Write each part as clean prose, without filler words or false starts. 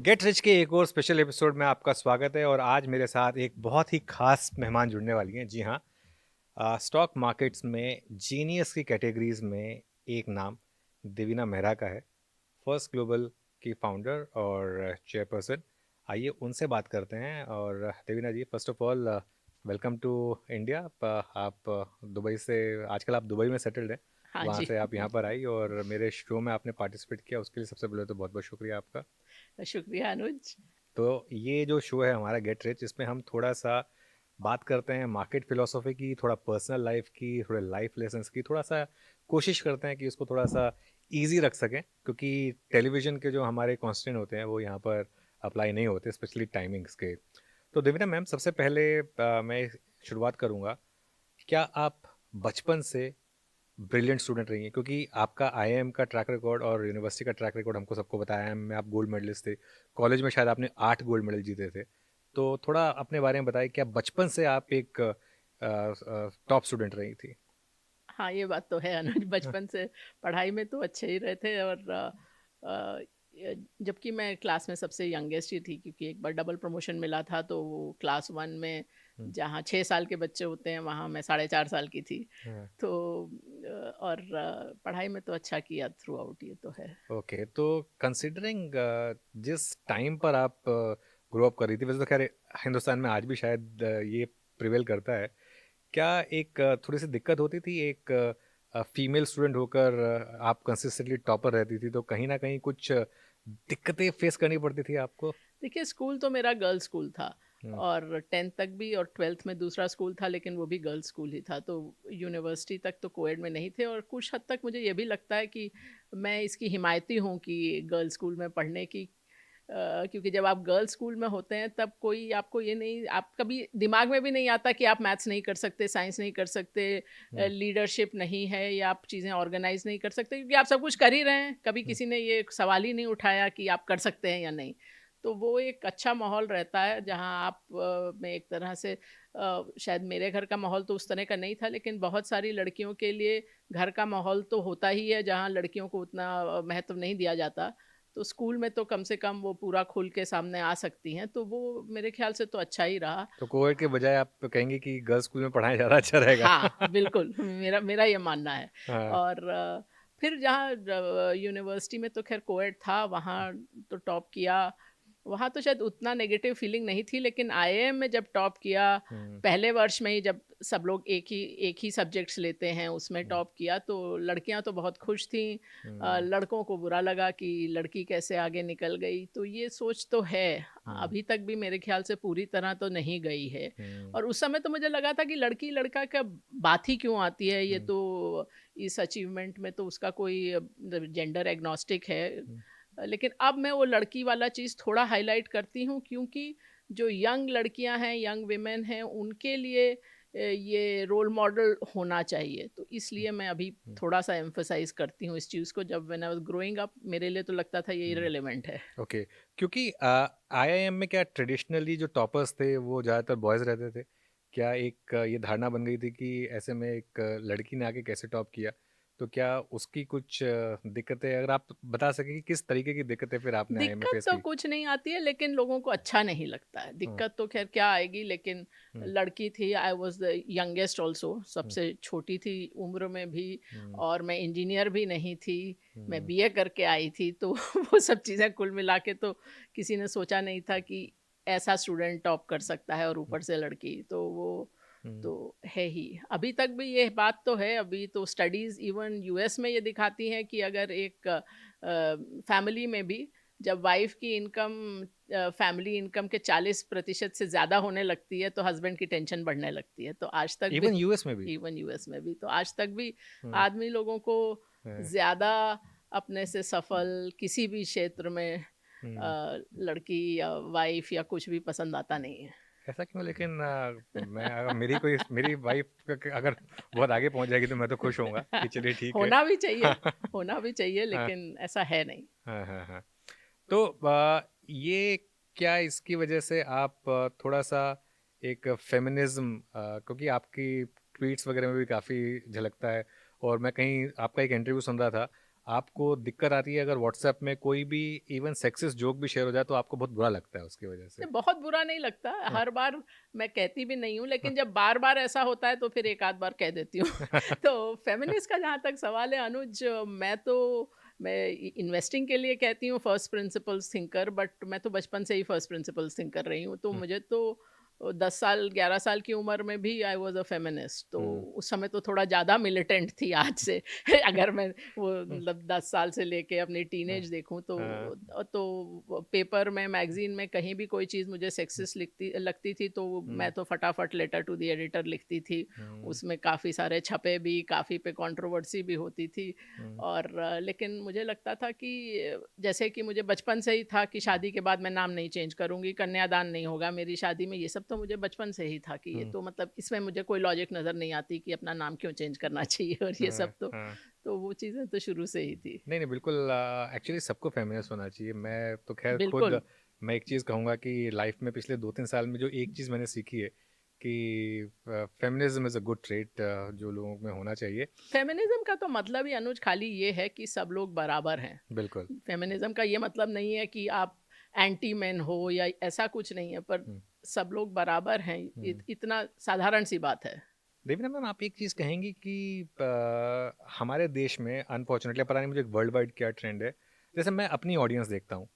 Get rich के एक और स्पेशल एपिसोड में आपका स्वागत है। और आज मेरे साथ एक बहुत ही खास मेहमान जुड़ने वाली हैं। जी हाँ, स्टॉक मार्केट्स में जीनियस की कैटेगरीज में एक नाम देवीना मेहरा का है। फर्स्ट ग्लोबल की फाउंडर और चेयरपर्सन। आइए उनसे बात करते हैं। और Devina ji, first of all welcome to India. आप दुबई से, आजकल आप दुबई में सेटल्ड हैं, हाँ वहाँ जी। से आप यहाँ पर आई और मेरे शो में आपने पार्टिसिपेट किया, उसके लिए सबसे पहले तो बहुत बहुत शुक्रिया आपका। शुक्रिया अनुज। तो ये जो शो है हमारा गेट रिच, इसमें हम थोड़ा सा बात करते हैं मार्केट फिलोसफी की, थोड़ा पर्सनल लाइफ की, थोड़े लाइफ लेसन्स की, थोड़ा सा कोशिश करते हैं कि उसको थोड़ा सा इजी रख सकें, क्योंकि टेलीविज़न के जो हमारे कॉन्स्टेंट होते हैं वो यहाँ पर अप्लाई नहीं होते, स्पेशली टाइमिंग्स के। तो देविना मैम, सबसे पहले मैं शुरुआत करूँगा। क्या आप बचपन से ब्रिलियंट स्टूडेंट रही हैं? क्योंकि आपका आईआईएम का ट्रैक रिकॉर्ड और यूनिवर्सिटी का ट्रैक रिकॉर्ड हमको सबको बताया। आईआईएम में आप गोल्ड मेडलिस्ट थे, कॉलेज में शायद आपने 8 गोल्ड मेडल जीते थे। तो थोड़ा अपने बारे में बताइए, क्या बचपन से आप एक टॉप स्टूडेंट रही थी? हाँ, ये बात तो है अनुज। बचपन से पढ़ाई में तो अच्छे ही रहे थे। और जबकि मैं क्लास में सबसे यंगेस्ट ही थी, क्योंकि एक बार डबल प्रमोशन मिला था। तो वो क्लास 1 में हम्म, जहाँ 6 साल के बच्चे होते हैं, वहाँ मैं 4.5 साल की थी। हाँ। तो और पढ़ाई में तो अच्छा किया थ्रू आउट, ये तो है। ओके, तो कंसिडरिंग जिस टाइम पर आप ग्रो अप कर रही थी, वैसे तो खैर हिंदुस्तान में आज भी शायद ये प्रिवेल करता है, क्या एक थोड़ी सी दिक्कत होती थी एक फीमेल स्टूडेंट होकर? आप कंसिस्टेंटली टॉपर रहती थी, तो कहीं ना कहीं कुछ दिक्कतें फेस करनी पड़ती थी आपको? देखिए, स्कूल तो मेरा गर्ल्स स्कूल था। हम्म, और 10th तक भी, और 12th में दूसरा स्कूल था, लेकिन वो भी गर्ल्स स्कूल ही था। तो यूनिवर्सिटी तक तो कोएड में नहीं थे। और कुछ हद तक मुझे ये भी लगता है कि मैं इसकी हिमायती हूँ कि गर्ल्स स्कूल में पढ़ने की। क्योंकि जब आप गर्ल्स स्कूल में होते हैं, तब कोई आपको ये नहीं, आप कभी दिमाग में भी नहीं आता कि आप मैथ्स नहीं कर सकते, साइंस नहीं कर सकते, हम्म, लीडरशिप नहीं है, या आप चीज़ें ऑर्गेनाइज नहीं कर सकते, क्योंकि आप सब कुछ कर ही रहे हैं। कभी हम्म, किसी ने ये सवाल ही नहीं उठाया कि आप कर सकते हैं या नहीं। तो वो एक अच्छा माहौल रहता है, जहाँ आप में एक तरह से शायद मेरे घर का माहौल तो उस तरह का नहीं था, लेकिन बहुत सारी लड़कियों के लिए घर का माहौल तो होता ही है, जहाँ लड़कियों को उतना महत्व नहीं दिया जाता। तो स्कूल में तो कम से कम वो पूरा खुल के सामने आ सकती हैं, तो वो मेरे ख्याल से तो अच्छा ही रहा। तो कोविड के बजाय आप कहेंगे कि गर्ल्स स्कूल में पढ़ाया ज़्यादा अच्छा रहेगा? हाँ, बिल्कुल। मेरा मेरा ये मानना है। हाँ। और फिर जहाँ यूनिवर्सिटी में तो खैर कोएड था, वहाँ तो टॉप किया। वहाँ तो शायद उतना नेगेटिव फीलिंग नहीं थी, लेकिन आईआईएम में जब टॉप किया, हम्म, पहले वर्ष में ही जब सब लोग एक ही सब्जेक्ट्स लेते हैं, उसमें हम्म, टॉप किया, तो लड़कियां तो बहुत खुश थीं। हम्म, लड़कों को बुरा लगा कि लड़की कैसे आगे निकल गई। तो ये सोच तो है, हम्म, अभी तक भी मेरे ख्याल से पूरी तरह तो नहीं गई है। हम्म, और उस समय तो मुझे लगा था कि लड़की लड़का का बात ही क्यों आती है, ये हम्म, तो इस अचीवमेंट में तो उसका कोई जेंडर एग्नोस्टिक है। हम्म, लेकिन अब मैं वो लड़की वाला चीज़ थोड़ा हाईलाइट करती हूँ, क्योंकि जो यंग लड़कियां हैं, यंग विमेन हैं, उनके लिए ये रोल मॉडल होना चाहिए। तो इसलिए मैं अभी हम्म, थोड़ा सा एम्फसाइज करती हूँ इस चीज़ को। जब when I was growing up, मेरे लिए तो लगता था ये हम्म। इररिलेवेंट है। ओके, क्योंकि आईआईएम में क्या ट्रेडिशनली जो टॉपर्स थे वो ज़्यादातर बॉयज़ रहते थे? क्या एक ये धारणा बन गई थी कि ऐसे में एक लड़की ने आके कैसे टॉप किया? तो क्या उसकी कुछ दिक्कतें, अगर आप बता सकें कि किस तरीके की दिक्कतें फिर आपने आईआईएम में दिक्कत फेस तो की? कुछ नहीं आती है, लेकिन लोगों को अच्छा नहीं लगता है। हम्म, दिक्कत तो खैर क्या आएगी, लेकिन हम्म, लड़की थी, I was the youngest also, hmm, सबसे छोटी थी उम्र में भी। हम्म, और मैं इंजीनियर भी नहीं थी, मैं हम्म, बीए करके आई थी। तो वो सब चीज़ें कुल मिला के तो किसी ने सोचा नहीं था कि ऐसा स्टूडेंट टॉप कर सकता है, और ऊपर से लड़की। तो वो हम्म, तो है ही। अभी तक भी ये बात तो है। अभी तो स्टडीज़ इवन यूएस में ये दिखाती हैं कि अगर एक फैमिली में भी जब वाइफ की इनकम फैमिली इनकम के 40% से ज़्यादा होने लगती है, तो हस्बैंड की टेंशन बढ़ने लगती है। तो आज तक भी इवन यूएस में भी? इवन यूएस में भी, तो आज तक भी हम्म, आदमी लोगों को हाँ, ज़्यादा अपने से सफल किसी भी क्षेत्र में हम्म। लड़की या वाइफ या कुछ भी पसंद आता नहीं है। ऐसा क्यों? लेकिन मैं, अगर मेरी वाइफ अगर बहुत आगे पहुंच जाएगी तो मैं तो खुश होऊंगा कि चलिए ठीक है। होना भी चाहिए, हाँ, होना भी चाहिए, हाँ, लेकिन ऐसा है नहीं। हाँ, हाँ, हाँ। तो ये, क्या इसकी वजह से आप थोड़ा सा एक फेमिनिज्म, क्योंकि आपकी ट्वीट्स वगैरह में भी काफ़ी झलकता है, और मैं कहीं आपका एक इंटरव्यू सुन रहा था, आपको दिक्कत आती है अगर व्हाट्सएप में कोई भी इवन सेक्सिस्ट जोक भी शेयर हो जाए तो आपको बहुत बुरा लगता है उसकी वजह से? नहीं, बहुत बुरा नहीं लगता, हर बार मैं कहती भी नहीं हूँ, लेकिन जब बार-बार ऐसा होता है तो फिर एक आध बार कह देती हूँ। तो फेमिनिस्ट का जहाँ तक सवाल है अनुज, मैं इन्वेस्टिंग के लिए कहती हूँ फर्स्ट प्रिंसिपल्स थिंकर, बट मैं तो बचपन से ही फर्स्ट प्रिंसिपल्स थिंकर रही हूँ। तो हुँ, मुझे तो 10 साल 11 साल की उम्र में भी आई वाज़ अ फेमिनिस्ट, तो हुँ, उस समय तो थोड़ा ज़्यादा मिलिटेंट थी आज से। अगर मैं वो हुँ, मतलब 10 साल से लेके अपनी हाँ, टीनेज देखूँ हाँ, तो पेपर में, मैगज़ीन में कहीं भी कोई चीज़ मुझे हुँ, सेक्सिस्ट लिखती लगती थी तो मैं हुँ, तो फटाफट लेटर टू द एडिटर लिखती थी। हुँ, उसमें काफ़ी सारे छपे भी, काफ़ी पे कंट्रोवर्सी भी होती थी। हुँ, और लेकिन मुझे लगता था कि जैसे कि मुझे बचपन से ही था कि शादी के बाद मैं नाम नहीं चेंज करूँगी, कन्यादान नहीं होगा मेरी शादी में, ये सब तो मुझे बचपन से ही था कि ये हुँ, तो मतलब इसमें मुझे कोई लॉजिक नज़र नहीं आती कि अपना नाम क्यों चेंज करना चाहिए और ये हाँ, सब हाँ। तो वो चीज़ें तो शुरू से ही थी। नहीं, नहीं, बिल्कुल एक्चुअली सबको फेमिनिस्ट होना चाहिए। मैं तो ख़ैर खुद बिल्कुल। मैं एक चीज़ कहूँगा कि लाइफ़ में पिछले 2-3 साल में जो एक चीज़ मैंने सीखी है कि feminism is a good trait जो लोगों में होना चाहिए। फेमिनिज्म का तो मतलब ही अनुज खाली ये है कि सब लोग बराबर हैं। बिल्कुल। फेमिनिज्म का ये मतलब नहीं है कि आप एंटी मैन हो या ऐसा कुछ नहीं है, पर हुँ, सब लोग बराबर हैं, हुँ। इतना साधारण सी बात है। देवीना मैम आप एक चीज़ कहेंगी कि हमारे देश में अनफॉर्चुनेटली पता नहीं मुझे वर्ल्ड वाइड क्या ट्रेंड है। जैसे मैं अपनी ऑडियंस देखता हूँ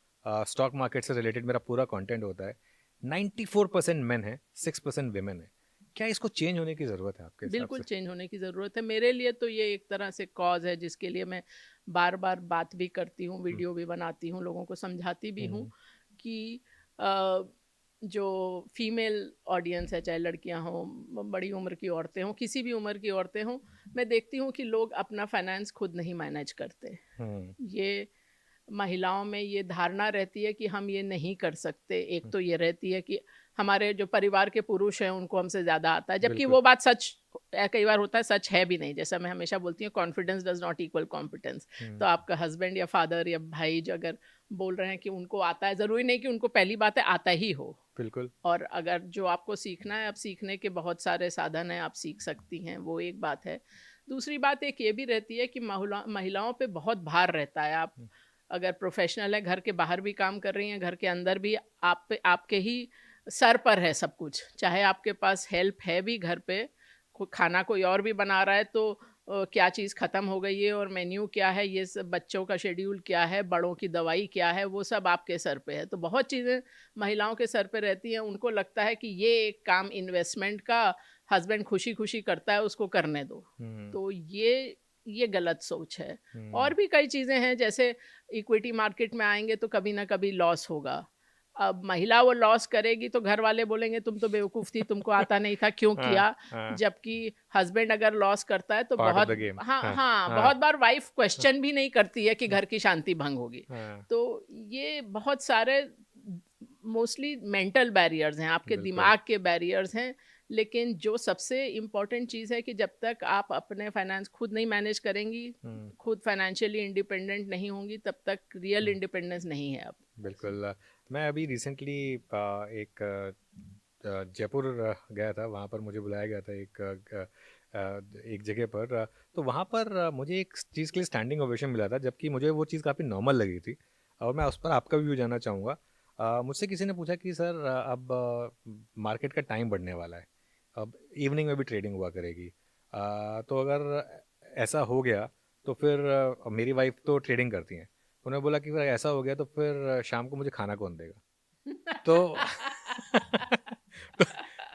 स्टॉक मार्केट से रिलेटेड मेरा पूरा कंटेंट होता है। 94% मेन है, 6% विमेन है। क्या इसको चेंज होने की ज़रूरत है आपके हिसाब बिल्कुल से? चेंज होने की ज़रूरत है। मेरे लिए तो ये एक तरह से कॉज़ है जिसके लिए मैं बार-बार बात भी करती हूँ, हुँ, वीडियो भी बनाती हूँ, लोगों को समझाती भी हूँ हुँ, कि अ, जो फीमेल ऑडियंस है, चाहे लड़कियाँ हों, बड़ी उम्र की औरतें हों, किसी भी उम्र की औरतें हों, मैं देखती हूँ कि लोग अपना फाइनेंस खुद नहीं मैनेज करते। हुँ, ये महिलाओं में ये धारणा रहती है कि हम ये नहीं कर सकते। एक हुँ, तो ये रहती है कि हमारे जो परिवार के पुरुष हैं उनको हमसे ज़्यादा आता है, जबकि बिल्कुल। वो बात सच कई बार होता है, सच है भी नहीं। जैसा मैं हमेशा बोलती हूँ, confidence does not equal competence. हुँ, तो आपका हस्बैंड या फादर या भाई जो अगर बोल रहे हैं कि उनको आता है, ज़रूरी नहीं कि उनको पहली बात है आता ही हो। बिल्कुल। और अगर जो आपको सीखना है, अब सीखने के बहुत सारे साधन हैं, आप सीख सकती हैं, वो एक बात है। दूसरी बात एक ये भी रहती है कि महिलाओं पे बहुत भार रहता है। आप हुँ, अगर प्रोफ़ेशनल हैं, घर के बाहर भी काम कर रही हैं, घर के अंदर भी आप पे आपके ही सर पर है सब कुछ। चाहे आपके पास हेल्प है भी घर पे, खाना कोई और भी बना रहा है तो क्या चीज़ ख़त्म हो गई है और मेन्यू क्या है, ये सब बच्चों का शेड्यूल क्या है, बड़ों की दवाई क्या है, वो सब आपके सर पे है। तो बहुत चीज़ें महिलाओं के सर पे रहती हैं, उनको लगता है कि ये एक काम इन्वेस्टमेंट का हस्बैंड खुशी-खुशी करता है, उसको करने दो। हुँ, तो ये गलत सोच है। हुँ, और भी कई चीज़ें हैं, जैसे इक्विटी मार्केट में आएँगे तो कभी न कभी लॉस होगा। अब महिला वो लॉस करेगी तो घर वाले बोलेंगे तुम तो बेवकूफ़ थी, तुमको आता नहीं था, क्यों हाँ, किया? हाँ, जबकि हस्बैंड अगर लॉस करता है तो पार्ट ऑफ द बहुत गेम। हाँ, हाँ, हाँ, हाँ, बहुत बार वाइफ़ हाँ, क्वेश्चन भी नहीं करती है कि हाँ, घर की शांति भंग होगी। हाँ, तो ये बहुत सारे मोस्टली मेंटल बैरियर्स हैं, आपके बिल्कुल। दिमाग के बैरियर्स हैं। लेकिन जो सबसे इम्पोर्टेंट चीज़ है कि जब तक आप अपने फाइनेंस खुद नहीं मैनेज करेंगी, हुँ, खुद फाइनेंशियली इंडिपेंडेंट नहीं होंगी, तब तक रियल हुँ, इंडिपेंडेंस नहीं है आप। बिल्कुल। मैं अभी रिसेंटली एक जयपुर गया था, वहाँ पर मुझे बुलाया गया था एक जगह पर तो वहाँ पर मुझे एक चीज़ के लिए स्टैंडिंग ओवेशन मिला था, जबकि मुझे वो चीज़ काफ़ी नॉर्मल लगी थी और मैं उस पर आपका व्यू जानना चाहूँगा। मुझसे किसी ने पूछा कि सर अब मार्केट का टाइम बढ़ने वाला है, अब इवनिंग में भी ट्रेडिंग हुआ करेगी। तो अगर ऐसा हो गया तो फिर मेरी वाइफ तो ट्रेडिंग करती हैं। उन्होंने बोला कि अगर ऐसा हो गया तो फिर शाम को मुझे खाना कौन देगा? तो तो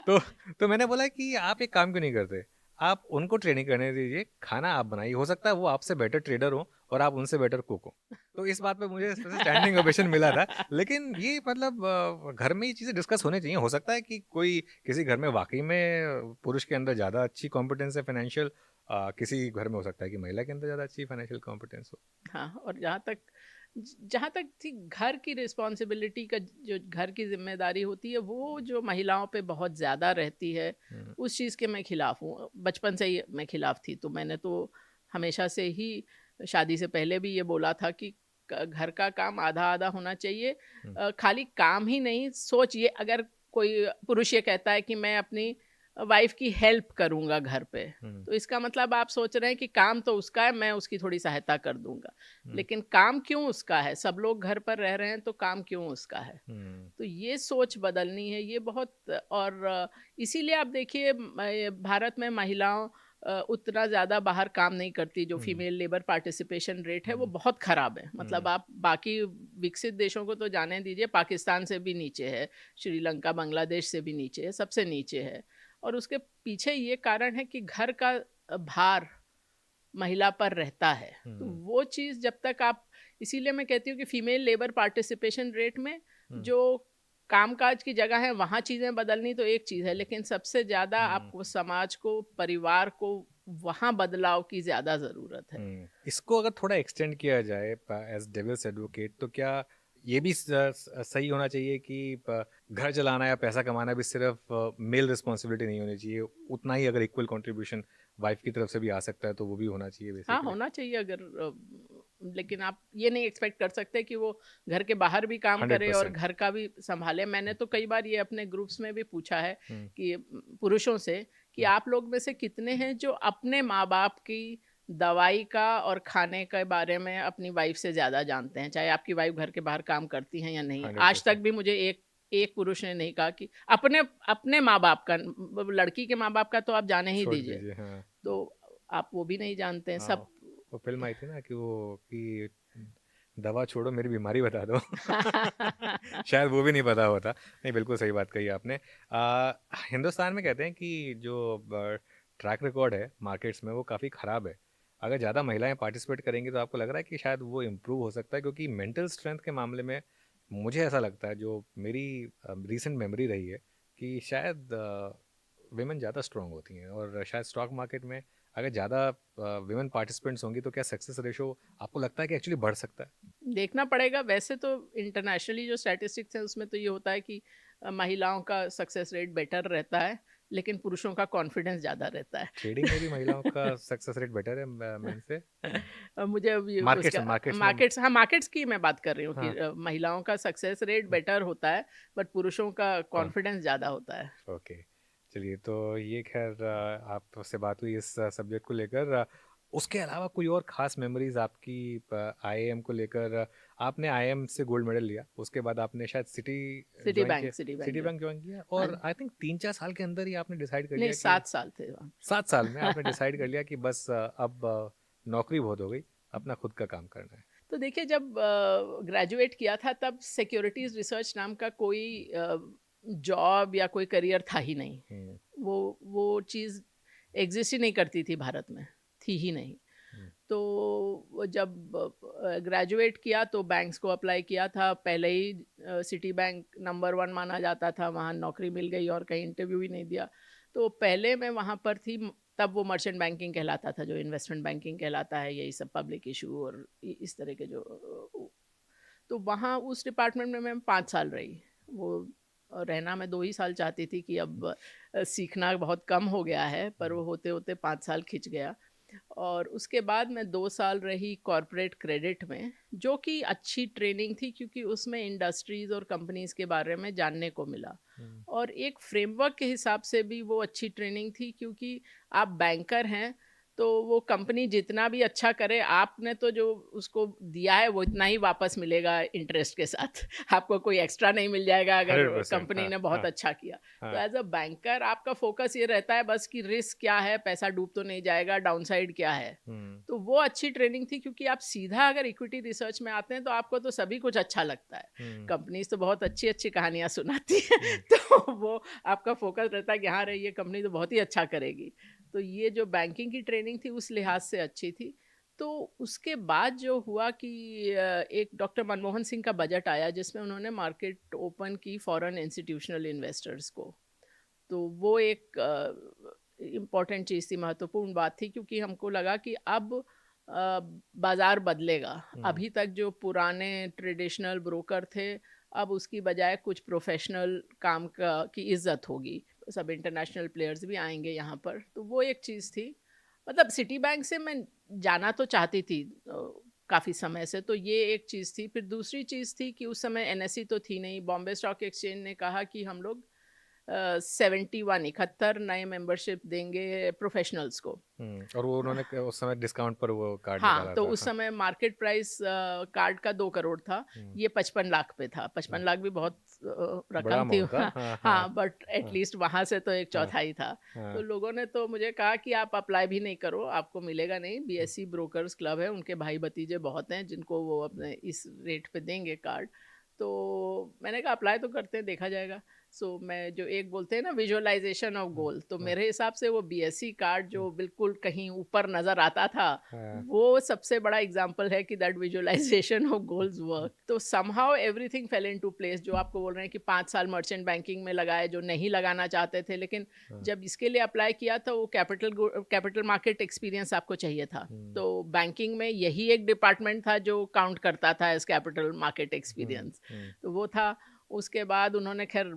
तो तो मैंने बोला कि आप एक काम क्यों नहीं करते? आप उनको ट्रेनिंग करने दीजिए, खाना आप बनाइए। हो सकता है वो आपसे बेटर ट्रेडर हों और आप उनसे बेटर कुक हों। तो इस बात पे मुझे वैसे स्टैंडिंग ओवेशन मिला था। लेकिन ये मतलब घर में ये चीज़ें डिस्कस होनी चाहिए। हो सकता है कि कोई किसी घर में वाक़ई में पुरुष के अंदर ज़्यादा अच्छी कॉम्पिटेंस है फाइनेंशियल किसी घर में हो सकता है कि महिला के अंदर ज़्यादा अच्छी फाइनेंशियल कॉम्पिटेंस हो। हाँ, और जहाँ तक थी घर की रिस्पॉन्सिबिलिटी का, जो घर की ज़िम्मेदारी होती है, वो जो महिलाओं पे बहुत ज़्यादा रहती है, हुँ, उस चीज़ के मैं खिलाफ़ हूँ। बचपन से ही मैं खिलाफ़ थी, तो मैंने तो हमेशा से ही शादी से पहले भी ये बोला था कि घर का काम आधा-आधा होना चाहिए। हुँ, खाली काम ही नहीं, सोच ये, अगर कोई पुरुष ये कहता है कि मैं अपनी वाइफ की हेल्प करूँगा घर पे। हुँ, तो इसका मतलब आप सोच रहे हैं कि काम तो उसका है, मैं उसकी थोड़ी सहायता कर दूँगा। हुँ, लेकिन काम क्यों उसका है? सब लोग घर पर रह रहे हैं, तो काम क्यों उसका है? हुँ, तो ये सोच बदलनी है, ये बहुत। और इसीलिए आप देखिए भारत में महिलाओं उतना ज़्यादा बाहर काम नहीं करती। जो हुँ, फीमेल लेबर पार्टिसिपेशन रेट है वो हुँ, बहुत ख़राब है। हुँ, मतलब आप बाकी विकसित देशों को तो जाने दीजिए, पाकिस्तान से भी नीचे है, श्रीलंका, बांग्लादेश से भी नीचे है, सबसे नीचे है। और उसके पीछे ये कारण है कि घर का भार महिला पर रहता है। तो हुँ, वो चीज़ जब तक आप, इसीलिए मैं कहती हूँ कि फीमेल लेबर पार्टिसिपेशन रेट में हुँ, जो कामकाज की जगह है वहाँ चीज़ें बदलनी तो एक चीज़ है, लेकिन सबसे ज़्यादा हुँ, आपको समाज को, परिवार को वहाँ बदलाव की ज़्यादा ज़रूरत है। हुँ। इसको अगर थोड़ा एक्सटेंड किया जाए एज़ डेविल्स एडवोकेट, तो क्या ये भी सही होना चाहिए कि घर चलाना या पैसा कमाना भी सिर्फ़ मेल रिस्पॉन्सिबिलिटी नहीं होनी चाहिए? उतना ही अगर इक्वल कंट्रीब्यूशन वाइफ़ की तरफ से भी आ सकता है, तो वो भी होना चाहिए हाँ, बेसिकली? होना चाहिए अगर लेकिन आप ये नहीं एक्सपेक्ट कर सकते कि वो घर के बाहर भी काम करे और 100%। घर का भी सँभाले। मैंने हुँ, तो कई बार ये अपने ग्रुप्स में भी पूछा है हुँ, कि पुरुषों से कि हुँ, आप लोग में से कितने हैं जो अपने माँ-बाप की दवाई का और खाने के बारे में अपनी वाइफ़ से ज़्यादा जानते हैं? चाहे आपकी वाइफ़ घर के बाहर काम करती हैं या नहीं। आज तक 100%। भी मुझे एक एक पुरुष ने नहीं कहा कि अपने अपने माँ-बाप का, लड़की के माँ-बाप का तो आप जाने ही छोड़ दीजिए। दीजिए, हाँ। तो आप वो भी नहीं जानते हैं हाँ, सब। वो फ़िल्म आई थी ना कि वो कि दवा छोड़ो मेरी बीमारी बता दो। शायद वो भी नहीं पता होता। नहीं, बिल्कुल सही बात कही आपने। हिंदुस्तान में कहते हैं कि जो ट्रैक रिकॉर्ड है मार्केट्स में वो काफ़ी ख़राब है। अगर ज़्यादा महिलाएँ पार्टिसिपेट करेंगी तो आपको लग रहा है कि शायद वो इम्प्रूव हो सकता है? क्योंकि मेंटल स्ट्रेंथ के मामले में मुझे ऐसा लगता है, जो मेरी रीसेंट मेमोरी रही है, कि शायद विमेन ज़्यादा स्ट्रॉन्ग होती हैं, और शायद स्टॉक मार्केट में अगर ज़्यादा विमेन पार्टिसिपेंट्स होंगी तो क्या सक्सेस रेशो आपको लगता है कि एक्चुअली बढ़ सकता है? देखना पड़ेगा। वैसे तो इंटरनेशनली जो स्टैटिस्टिक्स हैं उसमें तो ये होता है कि महिलाओं का सक्सेस रेट बेटर रहता है, लेकिन पुरुषों का कॉन्फिडेंस ज़्यादा रहता है। ट्रेडिंग में भी महिलाओं का सक्सेस रेट बेटर है मेन से? मुझे अभी मार्केट्स में उसका मार्केट्स में मार्केट्स, हाँ, मार्केट्स की मैं बात कर रही हूँ कि हाँ, महिलाओं का सक्सेस रेट बेटर होता है, बट पुरुषों का कौन? कॉन्फिडेंस ज़्यादा होता है। ओके, चलिए, तो ये ख़ैर आपसे बात हुई इस सब्जेक्ट को लेकर। उसके अलावा कोई और ख़ास मेमोरीज़ आपकी आईआईएम को लेकर? आपने आईआईएम से गोल्ड मेडल लिया, उसके बाद आपने शायद सिटी जॉइन किया, सिटी बैंक सिटी जो, बैंक जॉइन किया, हाँ और जी। आई थिंक 3-4 साल के अंदर ही आपने डिसाइड कर नहीं, लिया कि 7 साल थे वहाँ। 7 साल में आपने डिसाइड कर लिया कि बस अब नौकरी बहुत हो गई, अपना खुद का काम करना है। तो देखिए, जब ग्रेजुएट किया था तब सिक्योरिटीज रिसर्च नाम का कोई जॉब या कोई करियर था ही नहीं। हुँ, वो चीज़ एग्जिस्ट ही नहीं करती थी भारत में, थी ही नहीं। हुँ, तो वो जब ग्रेजुएट किया तो बैंक्स को अप्लाई किया था। पहले ही सिटी बैंक नंबर वन माना जाता था, वहाँ नौकरी मिल गई और कहीं इंटरव्यू ही नहीं दिया। तो पहले मैं वहाँ पर थी, तब वो मर्चेंट बैंकिंग कहलाता था, जो इन्वेस्टमेंट बैंकिंग कहलाता है, यही सब पब्लिक इशू और इस तरह के जो तो वहाँ उस डिपार्टमेंट में मैं 5 साल रही। वो रहना मैं 2 ही साल चाहती थी कि अब सीखना बहुत कम हो गया है, पर हुँ, वो होते होते 5 साल खिंच गया। और उसके बाद मैं 2 साल रही कॉरपोरेट क्रेडिट में, जो कि अच्छी ट्रेनिंग थी क्योंकि उसमें इंडस्ट्रीज़ और कंपनीज़ के बारे में जानने को मिला। हुँ, और एक फ्रेमवर्क के हिसाब से भी वो अच्छी ट्रेनिंग थी, क्योंकि आप बैंकर हैं, तो वो कंपनी जितना भी अच्छा करे, आपने तो जो उसको दिया है वो इतना ही वापस मिलेगा इंटरेस्ट के साथ। आपको कोई एक्स्ट्रा नहीं मिल जाएगा अगर 100%, कंपनी हाँ, ने बहुत हाँ, अच्छा किया। तो हाँ, एज अ बैंकर आपका फोकस ये रहता है बस कि रिस्क क्या है, पैसा डूब तो नहीं जाएगा, डाउनसाइड क्या है। हुँ, तो वो अच्छी ट्रेनिंग थी, क्योंकि आप सीधा अगर इक्विटी रिसर्च में आते हैं तो आपको तो सभी कुछ अच्छा लगता है। हुँ, कंपनीज तो बहुत अच्छी अच्छी कहानियां सुनाती हैं। हुँ, तो वो आपका फोकस रहता है कि हाँ रे, ये कंपनी तो बहुत ही अच्छा करेगी। तो ये जो बैंकिंग की ट्रेनिंग थी उस लिहाज से अच्छी थी। तो उसके बाद जो हुआ कि एक डॉक्टर मनमोहन सिंह का बजट आया जिसमें उन्होंने मार्केट ओपन की फॉरेन इंस्टीट्यूशनल इन्वेस्टर्स को। तो वो एक इम्पॉर्टेंट चीज़ थी, महत्वपूर्ण बात थी, क्योंकि हमको लगा कि अब बाज़ार बदलेगा। हुँ, अभी तक जो पुराने ट्रेडिशनल ब्रोकर थे, अब उसकी बजाय कुछ प्रोफेशनल काम का की इज़्ज़त होगी। सब इंटरनेशनल प्लेयर्स भी आएँगे यहाँ पर, तो वो एक चीज़ थी। मतलब सिटी बैंक से मैं जाना तो चाहती थी काफ़ी समय से, तो ये एक चीज़ थी। फिर दूसरी चीज़ थी कि उस समय एनएसई तो थी नहीं, बॉम्बे स्टॉक एक्सचेंज ने कहा कि हम लोग 71 71 नए मेंबरशिप देंगे प्रोफेशनल्स को। और वो उन्होंने उस समय डिस्काउंट पर वो कार्ड हाँ, निकाला तो था। उस हाँ। समय मार्केट प्राइस कार्ड का 2 करोड़ था, हम्म, ये 55 लाख पे था। हम्म, 55 लाख भी बहुत बड़ा रकम थी। अमाउंट था। हाँ, हाँ हाँ। हाँ, बट एट हाँ लीस्ट वहाँ से तो एक हाँ। चौथाई था। तो हाँ। लोगों ने तो मुझे कहा कि आप अप्लाई भी नहीं करो, आपको मिलेगा नहीं। बीएसई ब्रोकर्स क्लब है, उनके भाई-भतीजे बहुत हैं जिनको वो अपने इस रेट पे देंगे कार्ड। तो मैंने कहा अप्लाई तो करते हैं, देखा जाएगा। सो मैं जो एक बोलते हैं ना विजुअलाइजेशन ऑफ हाँ गोल, तो हाँ। मेरे हिसाब से वो बीएससी कार्ड हाँ जो बिल्कुल कहीं ऊपर नजर आता था, हाँ। वो सबसे बड़ा एग्जाम्पल है कि that visualisation of goals work. तो somehow everything fell into place. जो आपको बोल रहे हैं कि 5 साल मर्चेंट बैंकिंग में लगाए, जो नहीं लगाना चाहते थे, लेकिन हाँ। जब इसके लिए अप्लाई किया तो वो कैपिटल मार्केट एक्सपीरियंस आपको चाहिए था। हम्म, तो बैंकिंग में यही एक डिपार्टमेंट था जो काउंट करता था एज कैपिटल मार्केट हम्म, एक्सपीरियंस। हम्म, तो वो था। उसके बाद उन्होंने खैर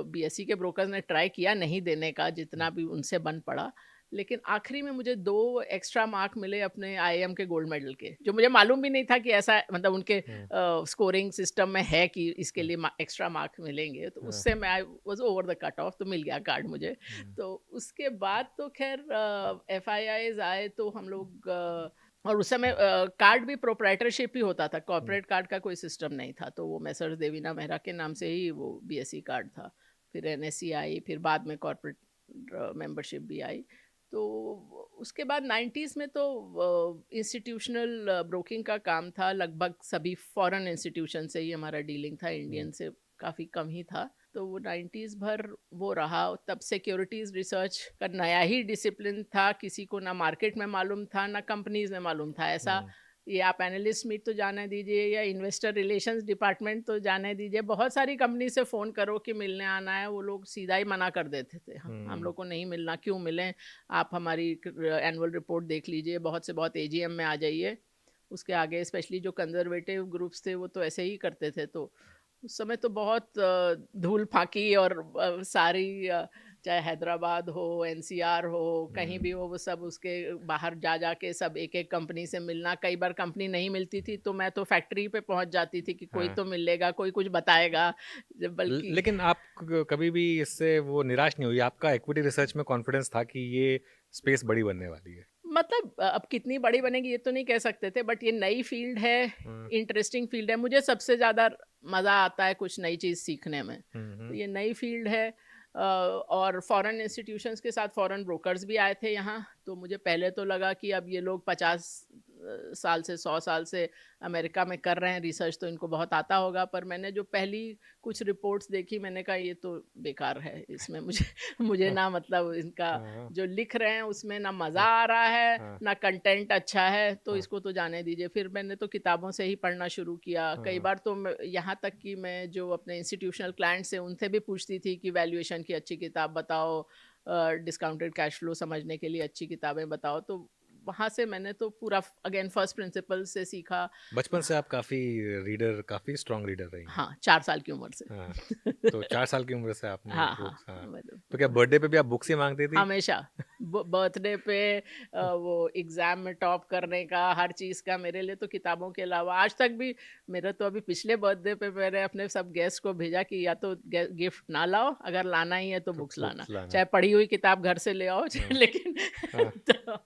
बीएससी के ब्रोकर्स ने ट्राई किया नहीं देने का, जितना भी उनसे बन पड़ा। लेकिन आखिरी में मुझे 2 एक्स्ट्रा मार्क मिले अपने आईआईएम के गोल्ड मेडल के, जो मुझे मालूम भी नहीं था कि ऐसा मतलब उनके हम्म, स्कोरिंग सिस्टम में है कि इसके हम्म, लिए एक्स्ट्रा मार्क मिलेंगे। तो हाँ, उससे मैं I was over the cut off, तो मिल गया कार्ड मुझे। हम्म, तो उसके बाद तो खैर एफआईआईज आए तो हम लोग और उस समय कार्ड भी प्रोप्राइटरशिप ही होता था, हम्म, कॉर्पोरेट कार्ड का कोई सिस्टम नहीं था। तो वो मैसर्स देवीना मेहरा के नाम से ही वो बीएसई कार्ड था। फिर एनएससी आई, फिर बाद में कॉर्पोरेट मेंबरशिप भी आई। तो उसके बाद 90s में तो इंस्टीट्यूशनल ब्रोकिंग का काम था। लगभग सभी फॉरेन इंस्टीट्यूशन से ही हमारा डीलिंग था, हम्म, इंडियन से काफ़ी कम ही था। तो वो 90s भर वो रहा। तब सिक्योरिटीज रिसर्च का नया ही डिसिप्लिन था, किसी को ना मार्केट में मालूम था ना कंपनीज में मालूम था ऐसा। हम्म, ये आप एनालिस्ट मीट तो जाने दीजिए या इन्वेस्टर रिलेशंस डिपार्टमेंट तो जाने दीजिए, बहुत सारी कंपनी से फ़ोन करो कि मिलने आना है, वो लोग सीधा ही मना कर देते थे। हम हम्म, लोग को नहीं मिलना, क्यों मिलें, आप हमारी एनुअल रिपोर्ट देख लीजिए, बहुत से बहुत एजीएम में आ जाइए। उसके आगे स्पेशली जो कंजर्वेटिव ग्रुप्स थे वो तो ऐसे ही करते थे। तो उस समय तो बहुत धूल फाकी और सारी चाहे हैदराबाद हो, एनसीआर हो, कहीं हम्म, भी हो, वो सब उसके बाहर जा जा के सब एक एक कंपनी से मिलना। कई बार कंपनी नहीं मिलती थी तो मैं तो फैक्ट्री पे पहुंच जाती थी कि कोई हाँ। तो मिलेगा, कोई कुछ बताएगा। बल्कि लेकिन आप कभी भी इससे वो निराश नहीं हुई? आपका इक्विटी रिसर्च में कॉन्फिडेंस था कि ये स्पेस बड़ी बनने वाली है? मतलब अब कितनी बड़ी बनेगी ये तो नहीं कह सकते थे, बट ये नई फील्ड है, हम्म, इंटरेस्टिंग फील्ड है। मुझे सबसे ज़्यादा मज़ा आता है कुछ नई चीज़ सीखने में। तो हम्म, ये नई फील्ड है। और फॉरेन इंस्टीट्यूशंस के साथ फॉरेन ब्रोकर्स भी आए थे यहाँ। तो मुझे पहले तो लगा कि अब ये लोग 50 साल से 100 साल से अमेरिका में कर रहे हैं रिसर्च, तो इनको बहुत आता होगा। पर मैंने जो पहली कुछ रिपोर्ट्स देखी, मैंने कहा ये तो बेकार है, इसमें मुझे मुझे हाँ ना मतलब इनका हाँ जो लिख रहे हैं उसमें ना मज़ा हाँ आ रहा है, हाँ ना कंटेंट अच्छा है, तो हाँ इसको तो जाने दीजिए। फिर मैंने तो किताबों से ही पढ़ना शुरू किया। कई हाँ बार तो यहाँ तक कि मैं जो अपने इंस्टीट्यूशनल क्लाइंट से उनसे भी पूछती थी कि वैल्यूएशन की अच्छी किताब बताओ, डिस्काउंटेड कैश फ्लो समझने के लिए अच्छी किताबें बताओ। तो वहाँ से मैंने तो पूरा अगेन फर्स्ट प्रिंसिपल से सीखा। बचपन से आप काफ़ी रीडर, काफ़ी स्ट्रॉन्ग रीडर रही हैं। हाँ, 4 साल की उम्र से। हाँ, तो 4 साल की उम्र से आपने हाँ, हाँ, बुक्स, हाँ। तो क्या मतलब बर्थडे पे भी आप बुक्स ही माँगती थी? हमेशा बर्थडे पे वो एग्जाम में टॉप करने का, हर चीज़ का मेरे लिए तो किताबों के अलावा आज तक भी। मेरा तो अभी पिछले बर्थडे पे मैंने अपने सब गेस्ट को भेजा कि या तो गिफ्ट ना लाओ, अगर लाना ही है तो तो बुक्स लाना, बुक्स लाना। चाहे पढ़ी हुई किताब घर से ले आओ हाँ, लेकिन हाँ। तो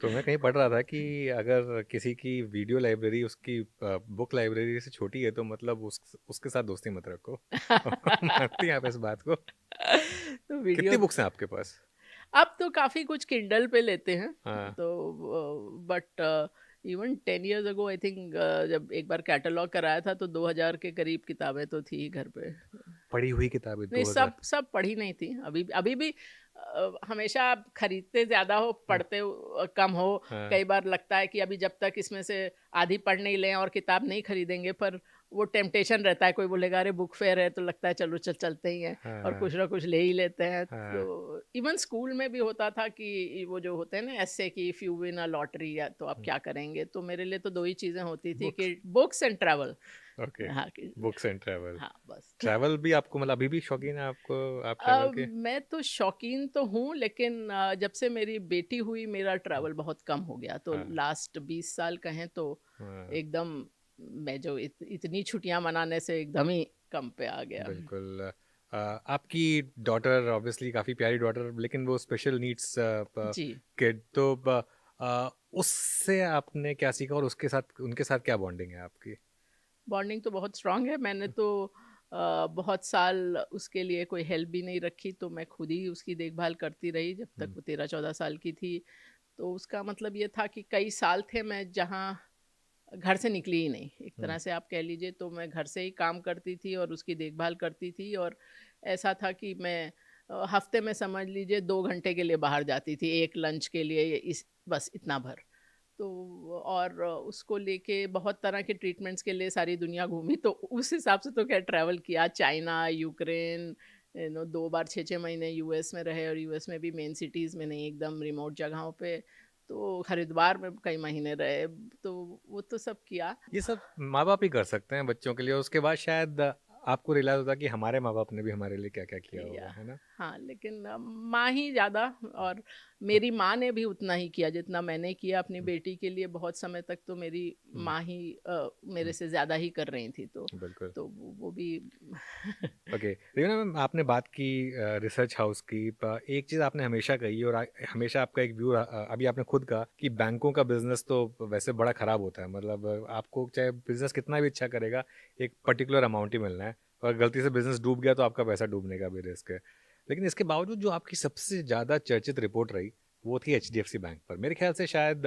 तो मैं कहीं पढ़ रहा था कि अगर किसी की वीडियो लाइब्रेरी उसकी बुक लाइब्रेरी से छोटी है तो मतलब उसके साथ दोस्ती मत रखो। मानती हैं आप इस बात को? तो वीडियो कितनी बुक्स हैं आपके पास? अब तो काफ़ी कुछ किंडल पे लेते हैं। हाँ, तो but even 10 years ago I think जब एक बार कैटलॉग कराया था तो 2000 के करीब किताबें तो थी घर पे। पढ़ी हुई किताबें नहीं, 2000। सब सब पढ़ी नहीं थी। अभी अभी भी हमेशा आप खरीदते ज़्यादा हो, हाँ, पढ़ते कम हो। हाँ, कई बार लगता है कि अभी जब तक इसमें से आधी पढ़ नहीं लें और किताब नहीं खरीदेंगे, पर वो टेम्पटेशन रहता है। कोई बोलेगा अरे बुक फेयर है तो लगता है चलो चलते ही हैं और हाँ, कुछ ना कुछ ले ही लेते हैं। हाँ। तो इवन स्कूल में भी होता था कि वो जो होते हैं ना ऐसे कि if you win a lottery या तो आप क्या करेंगे, तो मेरे लिए तो 2 ही चीज़ें होती थी बुक्स। कि बुक्स एंड ट्रैवल। ओके। हाँ, कि बुक्स एंड ट्रैवल। हाँ, बस। ट्रैवल भी आपको मतलब अभी भी शौकीन है आपको, आप ट्रैवल के? मैं तो शौकीन तो हूँ, लेकिन जब से मेरी बेटी हुई मेरा हाँ, ट्रैवल बहुत कम हो गया। तो हाँ, लास्ट 20 साल कहें तो हाँ, एकदम मैं जो इतनी छुट्टियां मनाने से एकदम ही कम पे आ गया। बिल्कुल। आपकी डॉटर ऑब्वियसली काफ़ी प्यारी डॉटर, लेकिन वो स्पेशल नीड्स जी। किड, तो उससे आपने क्या सीखा और उसके साथ उनके साथ क्या बॉन्डिंग है आपकी? बॉन्डिंग तो बहुत स्ट्रांग है। मैंने तो बहुत साल उसके लिए कोई हेल्प भी नहीं रखी, तो मैं खुद ही उसकी देखभाल करती रही जब तक हम्म, वो 13-14 साल की थी। तो उसका मतलब ये था कि कई साल थे मैं जहाँ घर से निकली ही नहीं। एक हम्म, तरह से आप कह लीजिए तो मैं घर से ही काम करती थी और उसकी देखभाल करती थी। और ऐसा था कि मैं हफ्ते में समझ लीजिए 2 घंटे के लिए बाहर जाती थी, एक लंच के लिए, इस बस इतना भर। तो और उसको लेके बहुत तरह के ट्रीटमेंट्स के लिए सारी दुनिया घूमी, तो उस हिसाब से तो क्या ट्रैवल किया, चाइना, यूक्रेन, 2 बार 6-6 महीने यूएस में रहे, और यूएस में भी मेन सिटीज़ में नहीं, एकदम रिमोट जगहों पे। तो हरिद्वार में कई महीने रहे, तो वो तो सब किया। ये सब माँ बाप ही कर सकते हैं बच्चों के लिए, उसके बाद शायद आपको रियलाइज होता कि हमारे माँ बाप ने भी हमारे लिए क्या क्या किया होगा, या है ना? हाँ, लेकिन माँ ही ज़्यादा, और मेरी माँ ने भी उतना ही किया जितना मैंने किया अपनी हम्म, बेटी के लिए। बहुत समय तक तो मेरी हम्म, माँ ही मेरे हम्म, से ज़्यादा ही कर रही थी, बिल्कुल। तो वो भी ओके, लेकिन मैम आपने बात की रिसर्च हाउस की, एक चीज़ आपने हमेशा कही और हमेशा आपका एक व्यू, अभी आपने खुद कहा कि बैंकों का बिजनेस तो वैसे बड़ा खराब होता है, मतलब आपको चाहे बिजनेस कितना भी अच्छा करेगा, एक पर्टिकुलर अमाउंट ही मिलना है, और गलती से बिजनेस डूब गया तो आपका पैसा डूबने का भी रिस्क है। लेकिन इसके बावजूद जो आपकी सबसे ज़्यादा चर्चित रिपोर्ट रही वो थी एच बैंक पर। मेरे ख्याल से शायद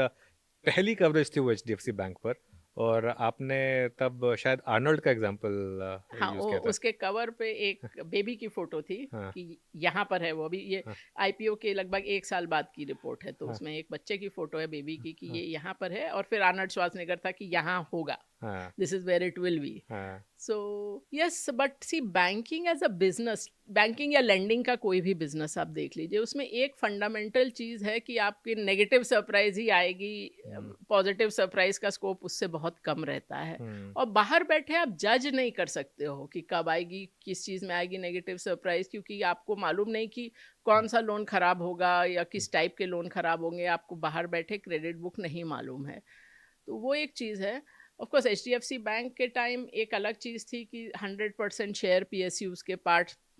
पहली कवरेज थी वो एच बैंक पर, और आपने तब शायद आर्नल्ड का एग्जाम्पल हाँ, यूज़ वो किया था। उसके कवर पे एक बेबी की फ़ोटो थी हाँ, कि यहाँ पर है वो अभी। ये हाँ, आईपीओ के लगभग 1 साल बाद की रिपोर्ट है, तो हाँ, उसमें एक बच्चे की फ़ोटो है बेबी की कि हाँ, ये यहाँ पर है, और फिर आर्नल्ड श्वार्ज़नेगर था कि यहाँ होगा, हाँ, this is where it will be. हाँ, so yes, but see banking as a business, banking या लेंडिंग का कोई भी बिजनेस आप देख लीजिए, उसमें एक फंडामेंटल चीज़ है कि आपकी नेगेटिव सरप्राइज ही आएगी, हुँ, पॉजिटिव सरप्राइज का स्कोप उससे बहुत कम रहता है। हुँ, और बाहर बैठे आप जज नहीं कर सकते हो कि कब आएगी, किस चीज़ में आएगी नेगेटिव सरप्राइज, क्योंकि आपको मालूम नहीं कि हुँ, कौन सा लोन खराब होगा या हुँ, किस टाइप के लोन खराब होंगे, आपको बाहर बैठे क्रेडिट बुक नहीं मालूम है। तो वो एक चीज़ है। ऑफ कोर्स एचडीएफसी बैंक के टाइम एक अलग चीज़ थी कि 100% शेयर पीएसयूज़ के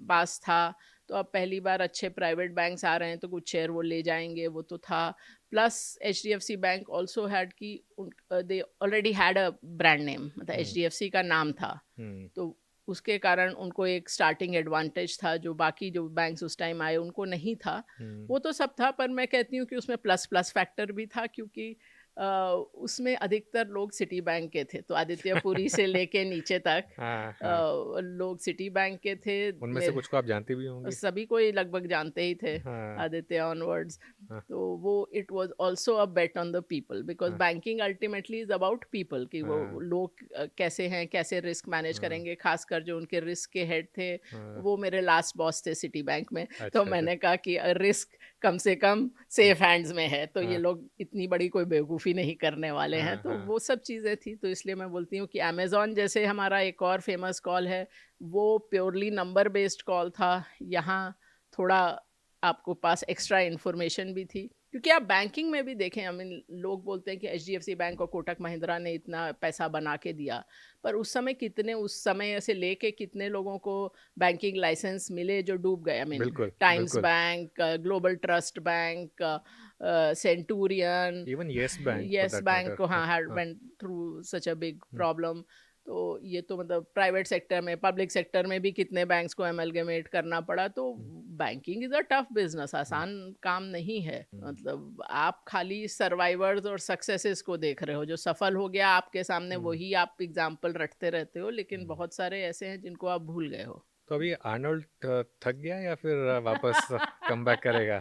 पास था। तो अब पहली बार अच्छे प्राइवेट बैंक्स आ रहे हैं तो कुछ शेयर वो ले जाएंगे, वो तो था। Plus HDFC bank also had कि they already had a brand name, मतलब हुँ, एचडीएफसी का नाम था। हुँ, तो उसके कारण उनको एक स्टार्टिंग एडवांटेज था जो बाकी जो बैंक्स उस टाइम आए उनको नहीं था। हुँ, वो तो सब था, पर मैं कहती हूँ कि उसमें प्लस प्लस फैक्टर भी था, क्योंकि अ, उसमें अधिकतर लोग सिटी बैंक के थे, तो आदित्यपुरी से लेके नीचे तक हाँ, हाँ, लोग सिटी बैंक के थे। उनमें से मेरे कुछ को आप जानती भी होंगी? सभी को ही लगभग जानते ही थे, हाँ, आदित्य ऑनवर्ड्स। हाँ, तो वो it was also a bet on the people, because हाँ, banking ultimately is about people, कि वो हाँ, लोग कैसे हैं, कैसे रिस्क मैनेज हाँ, करेंगे। खासकर जो उनके रिस्क के हेड थे, हाँ, वो मेरे लास्ट बॉस थे सिटी बैंक में। तो अच्छा, अच्छा, मैंने कहा कि रिस्क कम से कम हुँ, सेफ हैंड्स में है, तो ये हाँ, लोग इतनी बड़ी कोई बेवकूफ़ी नहीं करने वाले हैं। हाँ, तो हाँ, वो सब चीज़ें थी, तो इसलिए मैं बोलती हूँ कि अमेज़न जैसे हमारा एक और फेमस कॉल है, वो प्योरली नंबर बेस्ड कॉल था। यहाँ थोड़ा आपको पास एक्स्ट्रा इन्फॉर्मेशन भी थी, क्योंकि आप बैंकिंग में भी देखें, आई मीन लोग बोलते हैं कि एचडीएफसी बैंक और कोटक महिंद्रा ने इतना पैसा बना के दिया, पर उस समय कितने, उस समय से लेके कितने लोगों को बैंकिंग लाइसेंस मिले जो डूब गए। आई मीन बिल्कुल, टाइम्स बिल्कुल, bank, Global Trust Bank, Centurion, even Yes Bank for yes that bank matter, को, हाँ, हाँ, हैड हाँ, went through such a big hmm, problem. तो ये तो मतलब प्राइवेट सेक्टर में, पब्लिक सेक्टर में भी कितने बैंक्स को एमलगेमेट करना पड़ा। तो हुँ, banking is a tough business, हुँ, आसान काम नहीं है। हुँ, मतलब आप खाली सर्वाइवर्स और सक्सेसेस को देख रहे हो, जो सफल हो गया आपके सामने हुँ, वही आप एग्जाम्पल रटते रहते हो, लेकिन हुँ। बहुत सारे ऐसे हैं जिनको आप भूल गए हो। तो अभी आर्नोल्ड थक गया या फिर वापस कमबैक करेगा?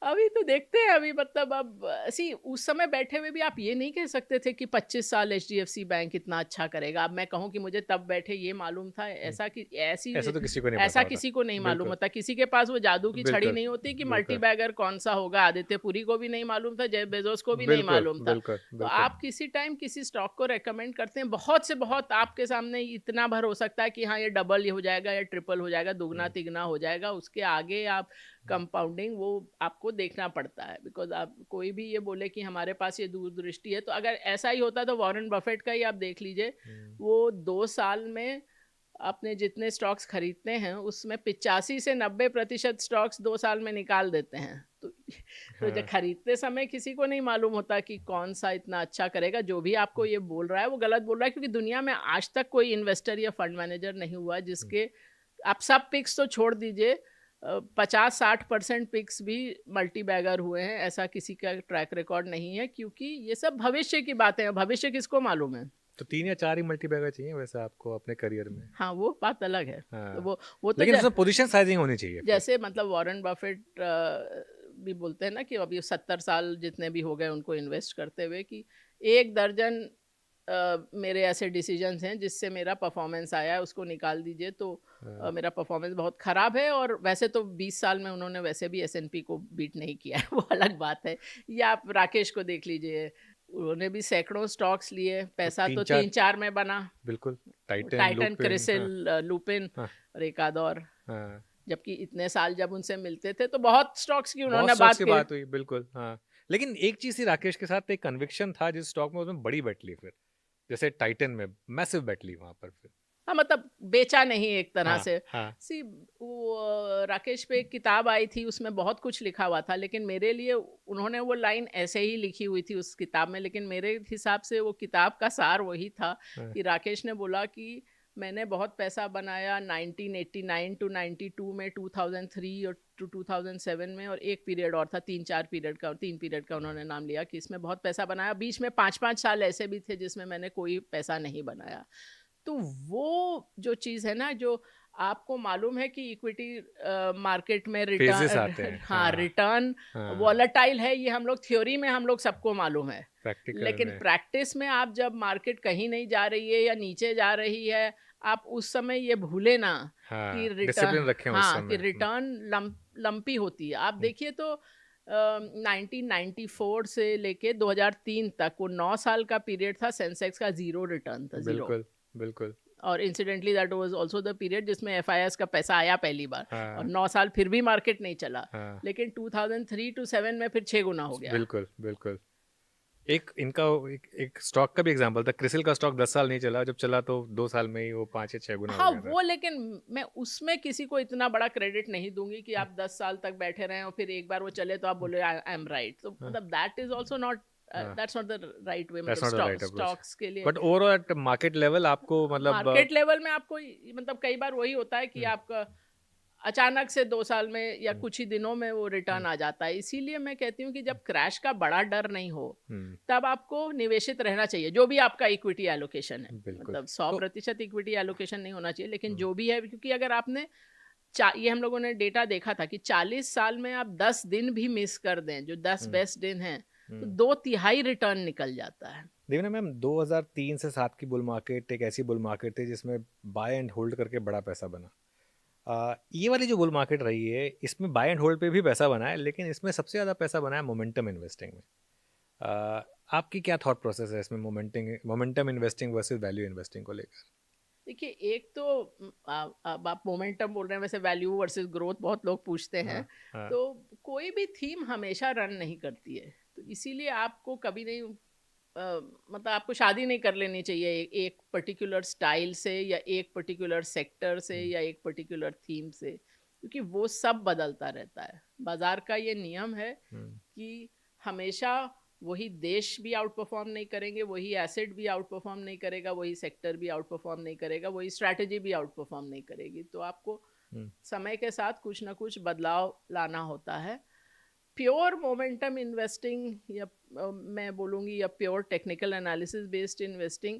अभी तो देखते हैं। अभी मतलब अब सी उस समय बैठे हुए भी आप ये नहीं कह सकते थे कि 25 साल एचडीएफसी बैंक इतना अच्छा करेगा। अब मैं कहूँ कि मुझे तब बैठे ये मालूम था, हुँ, ऐसा कि ऐसा ऐसी, तो किसी को नहीं पता ऐसा होता। किसी को नहीं मालूम बिल्कुल, होता। किसी के पास वो जादू की छड़ी बिल्कुल, नहीं होती कि मल्टी बिल्कुल, बैगर कौन सा होगा। आदित्य पुरी को भी नहीं मालूम था, जेफ बेजोस को भी नहीं बिल्कुल, मालूम था। बिल्कुल, तो बिल्कुल। आप किसी टाइम किसी स्टॉक को रेकमेंड करते हैं, बहुत से बहुत आपके सामने इतना भर हो सकता है कि हाँ ये डबल हो जाएगा या ट्रिपल हो जाएगा, दुगना हुँ, तिगना हो जाएगा। उसके आगे आप हुँ, कंपाउंडिंग वो आपको देखना पड़ता है, बिकॉज आप कोई भी ये बोले कि हमारे पास ये दूरदृष्टि है, तो अगर ऐसा ही होता तो वॉरेन बफेट का ही आप देख लीजिए। हुँ, वो 2 साल में अपने जितने स्टॉक्स खरीदते हैं उसमें 85 से 90% स्टॉक्स 2 साल में निकाल देते हैं। तो जब हाँ, खरीदते समय किसी को नहीं मालूम होता कि कौन सा इतना अच्छा करेगा। जो भी आपको ये बोल रहा है वो गलत बोल रहा है, क्योंकि दुनिया में आज तक कोई इन्वेस्टर या फंड मैनेजर नहीं हुआ हुँ, जिसके, आप सब पिक्स तो छोड़ दीजिए, 50-60% पिक्स भी मल्टी बैगर हुए हैं, ऐसा किसी का ट्रैक रिकॉर्ड नहीं है, क्योंकि ये सब भविष्य की बातें हैं, भविष्य किसको मालूम है। तो 3 या 4 ही मल्टीबैगर चाहिए वैसे आपको अपने करियर में। हाँ, वो बात अलग है। तो हाँ, वो तो लेकिन उसमें पोज़ीशन साइज़िंग होनी चाहिए फिर। जैसे मतलब वॉरेन बफेट भी बोलते हैं ना कि अभी 70 साल जितने भी हो गए उनको इन्वेस्ट करते हुए, कि 1 दर्जन मेरे ऐसे डिसीजंस हैं जिससे मेरा परफॉर्मेंस आया है, उसको निकाल दीजिए तो हाँ, मेरा परफॉर्मेंस बहुत ख़राब है। और वैसे तो 20 साल में उन्होंने वैसे भी एसएनपी को बीट नहीं किया है वो अलग बात है। या आप राकेश को देख लीजिए, उन्होंने भी सैकड़ों स्टॉक्स लिए, तो पैसा तो 3-4 3-4 में बना। बिल्कुल, टाइटन, टाइटन, लुपिन हाँ, क्रिसिल, लुपिन हाँ, और एक आध और। हाँ। जबकि इतने साल जब उनसे मिलते थे तो बहुत स्टॉक्स की बहुत उन्होंने स्टॉक्स बात की की। बात हुई, बिल्कुल, हाँ। लेकिन एक चीज़ थी राकेश के साथ एक कन्विक्शन था जिस स्टॉक में उसने बड़ी बेट ली फिर। जैसे टाइटन में मैसिव बेट ली वहाँ पर फिर। हाँ, मतलब बेचा नहीं एक तरह हाँ, से। हाँ, सी वो राकेश पे एक किताब आई थी, उसमें बहुत कुछ लिखा हुआ था, लेकिन मेरे लिए उन्होंने वो लाइन ऐसे ही लिखी हुई थी उस किताब में, लेकिन मेरे हिसाब से वो किताब का सार वही था हाँ, कि राकेश ने बोला कि मैंने बहुत पैसा बनाया 1989 टू 92 में, 2003 और टू 2007 में, और एक पीरियड और था, 3 पीरियड का उन्होंने नाम लिया कि इसमें बहुत पैसा बनाया। बीच में 5-5 साल ऐसे भी थे जिसमें मैंने कोई पैसा नहीं बनाया। तो वो जो चीज़ है ना, जो आपको मालूम है कि इक्विटी मार्केट में फेजेस रिटर्न आते हैं। हाँ, हाँ, रिटर्न हाँ, वॉलेटाइल है, ये हम लोग थ्योरी में हम लोग सबको मालूम है। प्रैक्टिकल लेकिन में प्रैक्टिस में आप जब मार्केट कहीं नहीं जा रही है या नीचे जा रही है, आप उस समय ये भूले ना कि हाँ, रिटर्न, डिसिप्लिन रखें उस हाँ, कि समय। रिटर्न लंपी होती है। आप हुँ, देखिए तो 1994 से लेके 2003 तक वो 9 साल का पीरियड था, सेंसेक्स का जीरो रिटर्न था, जीरो। बिल्कुल, बिल्कुल। और incidentally that was also the period जिसमें एफआईएस का पैसा आया पहली बार, और हाँ, 9 साल फिर भी मार्केट नहीं चला। हाँ, लेकिन 2003 टू 7 में फिर 6 गुना हो गया। बिल्कुल, बिल्कुल। एक इनका एक स्टॉक का भी एग्ज़ाम्पल था, क्रिसिल का स्टॉक 10 साल नहीं चला, जब चला तो 2 साल में ही वो 5 या 6 गुना हो हाँ, गया था। वो लेकिन मैं उसमें किसी को इतना बड़ा क्रेडिट नहीं दूंगी कि हुँ, आप 10 साल तक बैठे रहें और फिर एक बार वो चले तो आप हुँ, बोले आई एम राइट। तो हाँ, मतलब दैट इज आल्सो नॉट, हाँ, that's not the right way. That's मतलब not the right approach. Stocks के लिए but overall at market level आपको मतलब मार्केट लेवल में आपको मतलब कई बार वही होता है कि हुँ, आपका अचानक से 2 साल में या हुँ, कुछ ही दिनों में वो हुँ, रिटर्न आ जाता है। इसीलिए मैं कहती हूँ कि जब क्रैश का बड़ा डर नहीं हो, हुँ, तब आपको निवेशित रहना चाहिए, जो भी आपका इक्विटी एलोकेशन है। बिल्कुल। मतलब सौ तो प्रतिशत इक्विटी एलोकेशन नहीं होना चाहिए, लेकिन हुँ, जो भी है, क्योंकि अगर आपने ये हम लोगों ने डेटा देखा था कि 40 साल में आप 10 दिन भी मिस कर दें, जो 10 बेस्ट दिन हैं, तो हुँ। 2 तिहाई रिटर्न निकल जाता है। देखिए ना मैम, 2003 से 7 की बुल मार्केट एक ऐसी बुल मार्केट थी जिसमें बाय एंड होल्ड करके बड़ा पैसा बना। ये वाली जो बुल मार्केट रही है इसमें बाय एंड होल्ड पे भी पैसा बना है, लेकिन इसमें सबसे ज़्यादा पैसा बना है मोमेंटम इन्वेस्टिंग में। आ, आपकी क्या थॉट प्रोसेस है इसमें momentum investing versus value investing को लेकर? देखिए, एक तो अब आप मोमेंटम बोल रहे हैं, वैसे वैल्यू वर्सेस ग्रोथ बहुत लोग पूछते हैं। हाँ, हाँ, तो कोई भी थीम हमेशा रन नहीं करती है, तो इसीलिए आपको कभी नहीं मतलब आपको शादी नहीं कर लेनी चाहिए एक पर्टिकुलर स्टाइल से या एक पर्टिकुलर सेक्टर से हुँ, या एक पर्टिकुलर थीम से, क्योंकि वो सब बदलता रहता है। बाजार का ये नियम है हुँ, कि हमेशा वही देश भी आउट परफॉर्म नहीं करेंगे, वही एसेट भी आउट परफॉर्म नहीं करेगा, वही सेक्टर भी आउट परफॉर्म नहीं करेगा, वही स्ट्रैटेजी भी आउट परफॉर्म नहीं करेगी। तो आपको हुँ, समय के साथ कुछ ना कुछ बदलाव लाना होता है। प्योर मोमेंटम इन्वेस्टिंग या मैं बोलूँगी या pure technical analysis based investing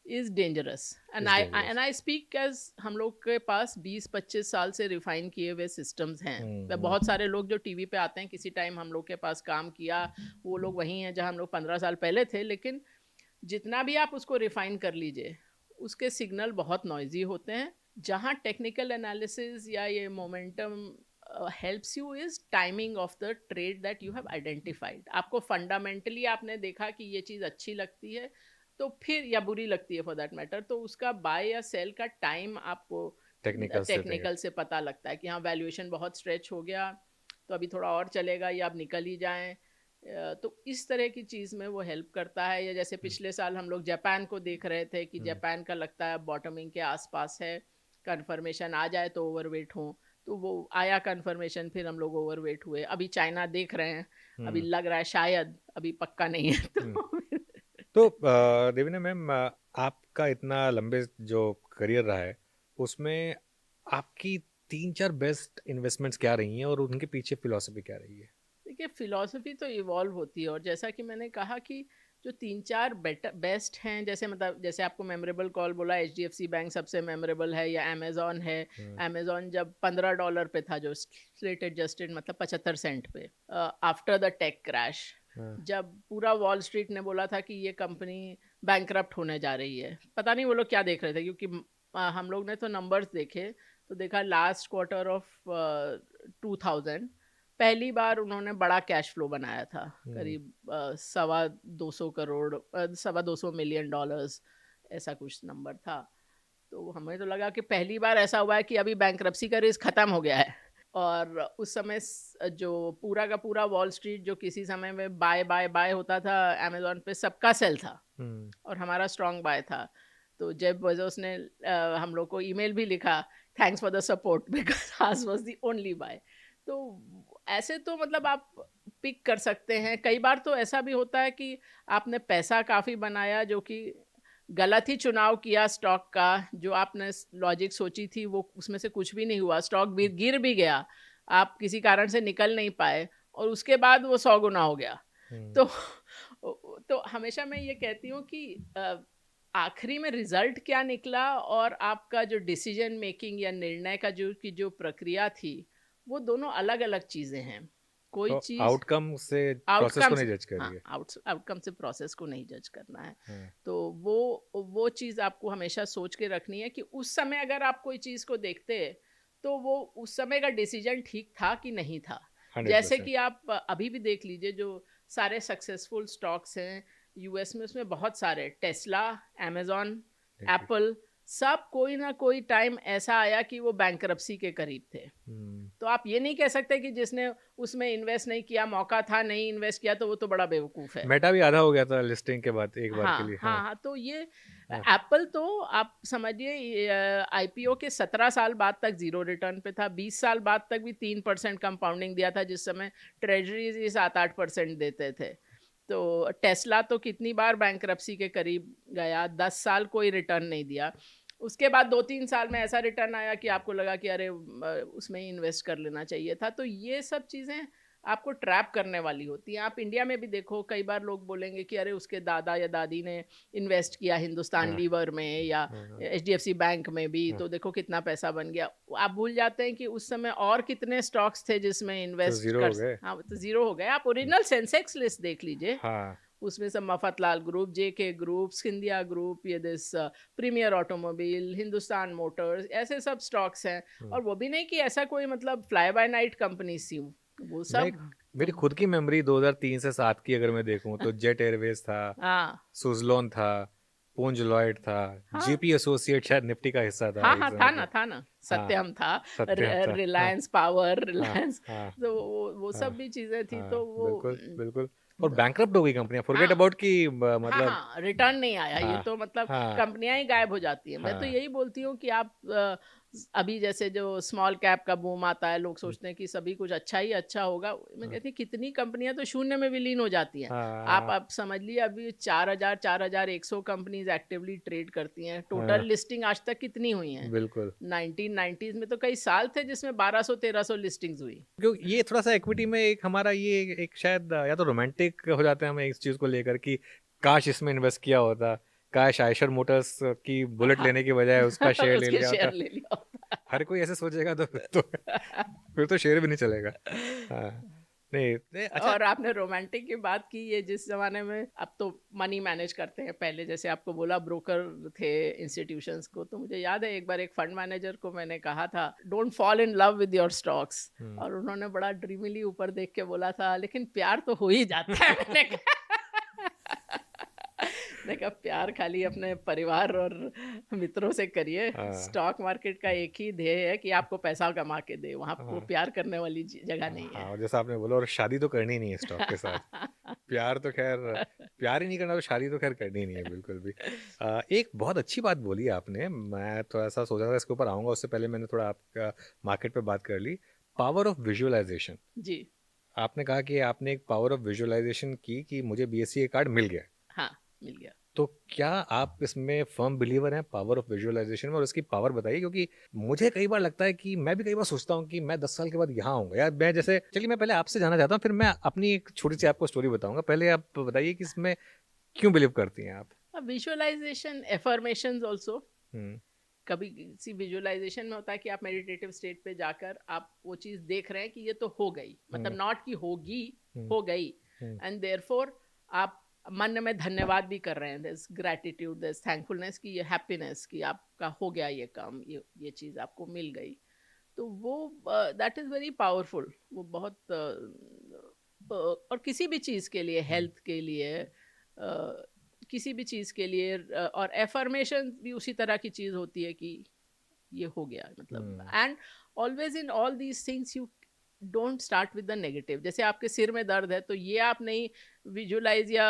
is dangerous. And it's I dangerous. And I speak as हम लोग के पास 20-25 साल से रिफाइन किए हुए सिस्टम्स हैं। हुँ, हुँ, बहुत सारे लोग जो टीवी पे आते हैं, किसी टाइम हम लोग के पास काम किया, वो लोग वही हैं जहाँ हम लोग 15 साल पहले थे, लेकिन जितना भी आप उसको रिफाइन कर लीजिए, उसके सिग्नल बहुत नॉइजी होते हैं। जहाँ टेक्निकल एनालिसिस या ये momentum helps you is timing of the trade that you have identified. आपको फंडामेंटली आपने देखा कि ये चीज़ अच्छी लगती है, तो फिर या बुरी लगती है फॉर दैट मैटर, तो उसका बाय या सेल का टाइम आपको टेक्निकल से देखें। टेक्निकल से पता लगता है कि हाँ, वैल्यूएशन बहुत स्ट्रेच हो गया, तो अभी थोड़ा और चलेगा या आप निकल ही जाएं। तो इस तरह की चीज़ में वो हेल्प करता है। या जैसे हुँ, पिछले साल हम लोग जापान को देख रहे थे कि हुँ, जापान का लगता है बॉटमिंग के आसपास है, कंफर्मेशन आ जाए तो ओवरवेट हो, तो वो आया कंफर्मेशन, फिर हम लोग ओवरवेट हुए। अभी चाइना देख रहे हैं, अभी हम्म। लग रहा है शायद, अभी पक्का नहीं है हम्म। तो तो देवीना मैम, आपका इतना लंबे जो करियर रहा है उसमें आपकी 3-4 बेस्ट इन्वेस्टमेंट्स क्या रही हैं और उनके पीछे फिलॉसफी क्या रही है? देखिए, फिलॉसफी तो इवॉल्व होती है, और जैसा कि मैंने कहा कि जो तीन चार बेटर बेस्ट हैं, जैसे मतलब जैसे आपको मेमोरेबल कॉल बोला, HDFC बैंक सबसे मेमोरेबल है, या अमेजोन है। हम्म। अमेजोन जब $15 पे था, जो स्लेट एडजस्टेड मतलब 75 सेंट पे, आफ्टर द टेक क्रैश, हाँ। जब पूरा वॉल स्ट्रीट ने बोला था कि ये कंपनी बैंकरप्ट होने जा रही है, पता नहीं वो लोग क्या देख रहे थे, क्योंकि हम लोग ने तो नंबर्स देखे, तो देखा लास्ट क्वार्टर ऑफ 2000 पहली बार उन्होंने बड़ा कैश फ्लो बनाया था, हम्म। करीब $250 मिलियन, ऐसा कुछ नंबर था। तो हमें तो लगा कि पहली बार ऐसा हुआ है कि अभी बैंक्रप्सी का रिस्क खत्म हो गया है। और उस समय जो पूरा का पूरा वॉल स्ट्रीट, जो किसी समय में बाय बाय बाय होता था अमेजोन पे, सबका सेल था, हम्म। और हमारा स्ट्रॉन्ग बाय था। तो जेफ बेजोस ने हम लोग को ईमेल भी लिखा, thanks for the support because आज वाज द ओनली बाय। तो ऐसे तो मतलब आप पिक कर सकते हैं। कई बार तो ऐसा भी होता है कि आपने पैसा काफ़ी बनाया, जो कि गलत ही चुनाव किया स्टॉक का, जो आपने लॉजिक सोची थी वो उसमें से कुछ भी नहीं हुआ, स्टॉक भी गिर भी गया, आप किसी कारण से निकल नहीं पाए, और उसके बाद वो 100 गुना हो गया। हम्म। तो तो हमेशा मैं ये कहती हूँ कि आखिरी में रिजल्ट क्या निकला, और आपका जो डिसीजन मेकिंग या निर्णय का जो प्रक्रिया थी, वो दोनों अलग अलग चीज़ें हैं। कोई तो चीज़ आउटकम से प्रोसेस को आउटकम नहीं से, जज हाँ, करिए। आउटकम से प्रोसेस को नहीं जज करना है। हाँ। तो वो चीज़ आपको हमेशा सोच के रखनी है कि उस समय अगर आप कोई चीज़ को देखते, तो वो उस समय का डिसीजन ठीक था कि नहीं था। जैसे 100%। कि आप अभी भी देख लीजिए, जो सारे सक्सेसफुल स्टॉक्स हैं यूएस में, उसमें बहुत सारे, टेस्ला, amazon, एग्री। एप्पल, सब कोई ना कोई टाइम ऐसा आया कि वो बैंकरप्सी के करीब थे। हम्म। तो आप ये नहीं कह सकते कि जिसने उसमें इन्वेस्ट नहीं किया, मौका था, नहीं इन्वेस्ट किया, तो वो तो बड़ा बेवकूफ़ है। मेटा भी आधा हो गया था लिस्टिंग के बाद एक बार के हाँ, लिए। हाँ। हाँ, हाँ, तो ये हाँ। एप्पल तो आप समझिए आईपीओ के 17 साल बाद तक ज़ीरो रिटर्न पे था, 20 साल बाद तक भी 3% कंपाउंडिंग दिया था, जिस समय ट्रेजरीज ही 7-8% देते थे। तो टेस्ला तो कितनी बार बैंकरप्सी के करीब गया, 10 साल कोई रिटर्न नहीं दिया। उसके बाद 2-3 साल में ऐसा रिटर्न आया कि आपको लगा कि अरे उसमें ही इन्वेस्ट कर लेना चाहिए था। तो ये सब चीज़ें आपको ट्रैप करने वाली होती हैं। आप इंडिया में भी देखो, कई बार लोग बोलेंगे कि अरे उसके दादा या दादी ने इन्वेस्ट किया हिंदुस्तान हाँ। लीवर में, या हाँ। एचडीएफसी बैंक में भी, हाँ। तो देखो कितना पैसा बन गया। आप भूल जाते हैं कि उस समय और कितने स्टॉक्स थे जिसमें तो इन्वेस्ट जीरो कर, हो गए। हाँ, तो जीरो हो गए। आप ओरिजिनल सेंसेक्स लिस्ट देख लीजिए, हाँ। उसमें सब Mafatlal group, JK group, Scindia group, ये this Premier Automobile, Hindustan Motors, ऐसे सब स्टॉक्स हैं। हम्म। और वो भी नहीं कि ऐसा कोई मतलब फ्लाई बाय नाइट कंपनी सी, वो मैं सब। मेरी खुद की मेमोरी 2003 से 7 की अगर मैं देखूं तो जेट एयरवेज था, हाँ, सुजलोन था, पूंज लॉयड था, हाँ, जीपी एसोसिएट शायद निफ्टी का हिस्सा था हाँ, एक हाँ, समय था पे। ना, था ना, हाँ। सत्यम था, सत्यम था। हाँ। रिलायंस पावर, हाँ। रिलायंस, हाँ। तो वो हाँ। सब भी चीजें थी, हाँ। तो वो बिल्कुल बिल्कुल। और बैंकरप्ट हो गई कंपनियां, फॉरगेट हाँ, अबाउट कि हाँ, मतलब। हाँ, रिटर्न नहीं आया, ये हाँ। तो मतलब हाँ। कंपनियां ही गायब हो जाती हैं। मैं तो हाँ। यही बोलती हूँ कि आप अभी जैसे जो स्मॉल कैप का बूम आता है, लोग सोचते हैं कि सभी कुछ अच्छा ही अच्छा होगा। मैं हाँ। कहती हूँ कितनी कंपनियां तो शून्य में विलीन हो जाती हैं। हाँ। आप समझ लिए, अभी 4,100 कंपनीज एक्टिवली ट्रेड करती हैं। हाँ। टोटल लिस्टिंग आज तक कितनी हुई हैं? बिल्कुल। 1990s में तो कई साल थे जिसमें 1200-1300 लिस्टिंग्स हुई। क्योंकि ये थोड़ा सा इक्विटी में एक हमारा ये एक शायद या तो रोमांटिक हो जाते हैं हम इस चीज़ को लेकर कि काश इसमें इन्वेस्ट किया होता, काश आयशर मोटर्स की बुलेट हाँ, लेने की बजाय उसका शेयर ले उसके लिया शेयर होता। ले लिया होता। हर कोई ऐसे सोचेगा तो फिर तो शेयर भी नहीं चलेगा। हाँ। नहीं नहीं, अच्छा। और आपने रोमांटिक की बात की, ये जिस जमाने में अब तो मनी मैनेज करते हैं, पहले जैसे आपको बोला ब्रोकर थे इंस्टीट्यूशंस को, तो मुझे याद है एक बार एक फंड मैनेजर को मैंने कहा था, don't fall in love with your stocks, hmm. और उन्होंने बड़ा ड्रीमिली ऊपर देख के बोला था, लेकिन प्यार तो हो ही जाता है। मैंने कहा मैंने कहा प्यार खाली अपने परिवार और मित्रों से करिए, हाँ। स्टॉक मार्केट का एक ही ध्येय है कि आपको पैसा कमा के दे, वहाँ वो हाँ। प्यार करने वाली जगह नहीं हाँ, है। और जैसा आपने बोला, और शादी तो करनी नहीं है स्टॉक के साथ। प्यार तो खैर, प्यार ही नहीं करना तो शादी तो खैर करनी नहीं है बिल्कुल भी। एक बहुत अच्छी बात बोली आपने, मैं थोड़ा सा सोचा था इसके ऊपर आऊँगा, उससे पहले मैंने थोड़ा आपका मार्केट पे बात कर ली। Power of visualisation. जी। आपने कहा कि आपने एक पावर ऑफ विजुअलाइजेशन की कि मुझे बीएससी कार्ड मिल गया। हाँ, मिल गया। तो क्या आप इसमें फर्म बिलीवर हैं पावर ऑफ विजुअलाइजेशन में, और इसकी पावर बताइए, क्योंकि मुझे कई बार लगता है कि मैं भी कई बार सोचता हूँ कि मैं 10 साल के बाद यहाँ आऊँगा यार। मैं जैसे, चलिए मैं पहले आपसे जानना चाहता हूँ, फिर मैं अपनी एक छोटी सी आपको स्टोरी बताऊंगा। पहले आप बताइए कि इसमें क्यों बिलीव करती हैं आप? Visualisation, affirmations also. हम्म। कभी किसी विजुअलाइजेशन में होता है कि आप मेडिटेटिव स्टेट पे जाकर आप वो चीज़ देख रहे हैं कि ये तो हो गई, मतलब हम्म। नॉट कि होगी, हम्म। हो गई। हम्म। एंड देयरफॉर आप मन में धन्यवाद भी कर रहे हैं, दिस ग्रैटिट्यूड, दिस थैंकफुलनेस, कि ये हैप्पीनेस कि आपका हो गया ये काम, ये चीज़ आपको मिल गई। तो वो दैट इज़ वेरी पावरफुल। वो बहुत और किसी भी चीज़ के लिए, हम्म। हेल्थ के लिए, किसी भी चीज़ के लिए, और एफर्मेशन भी उसी तरह की चीज़ होती है कि ये हो गया, मतलब। Hmm. And always in all these things you don't start with the negative. जैसे आपके सिर में दर्द है, तो ये आप नहीं विजुलाइज या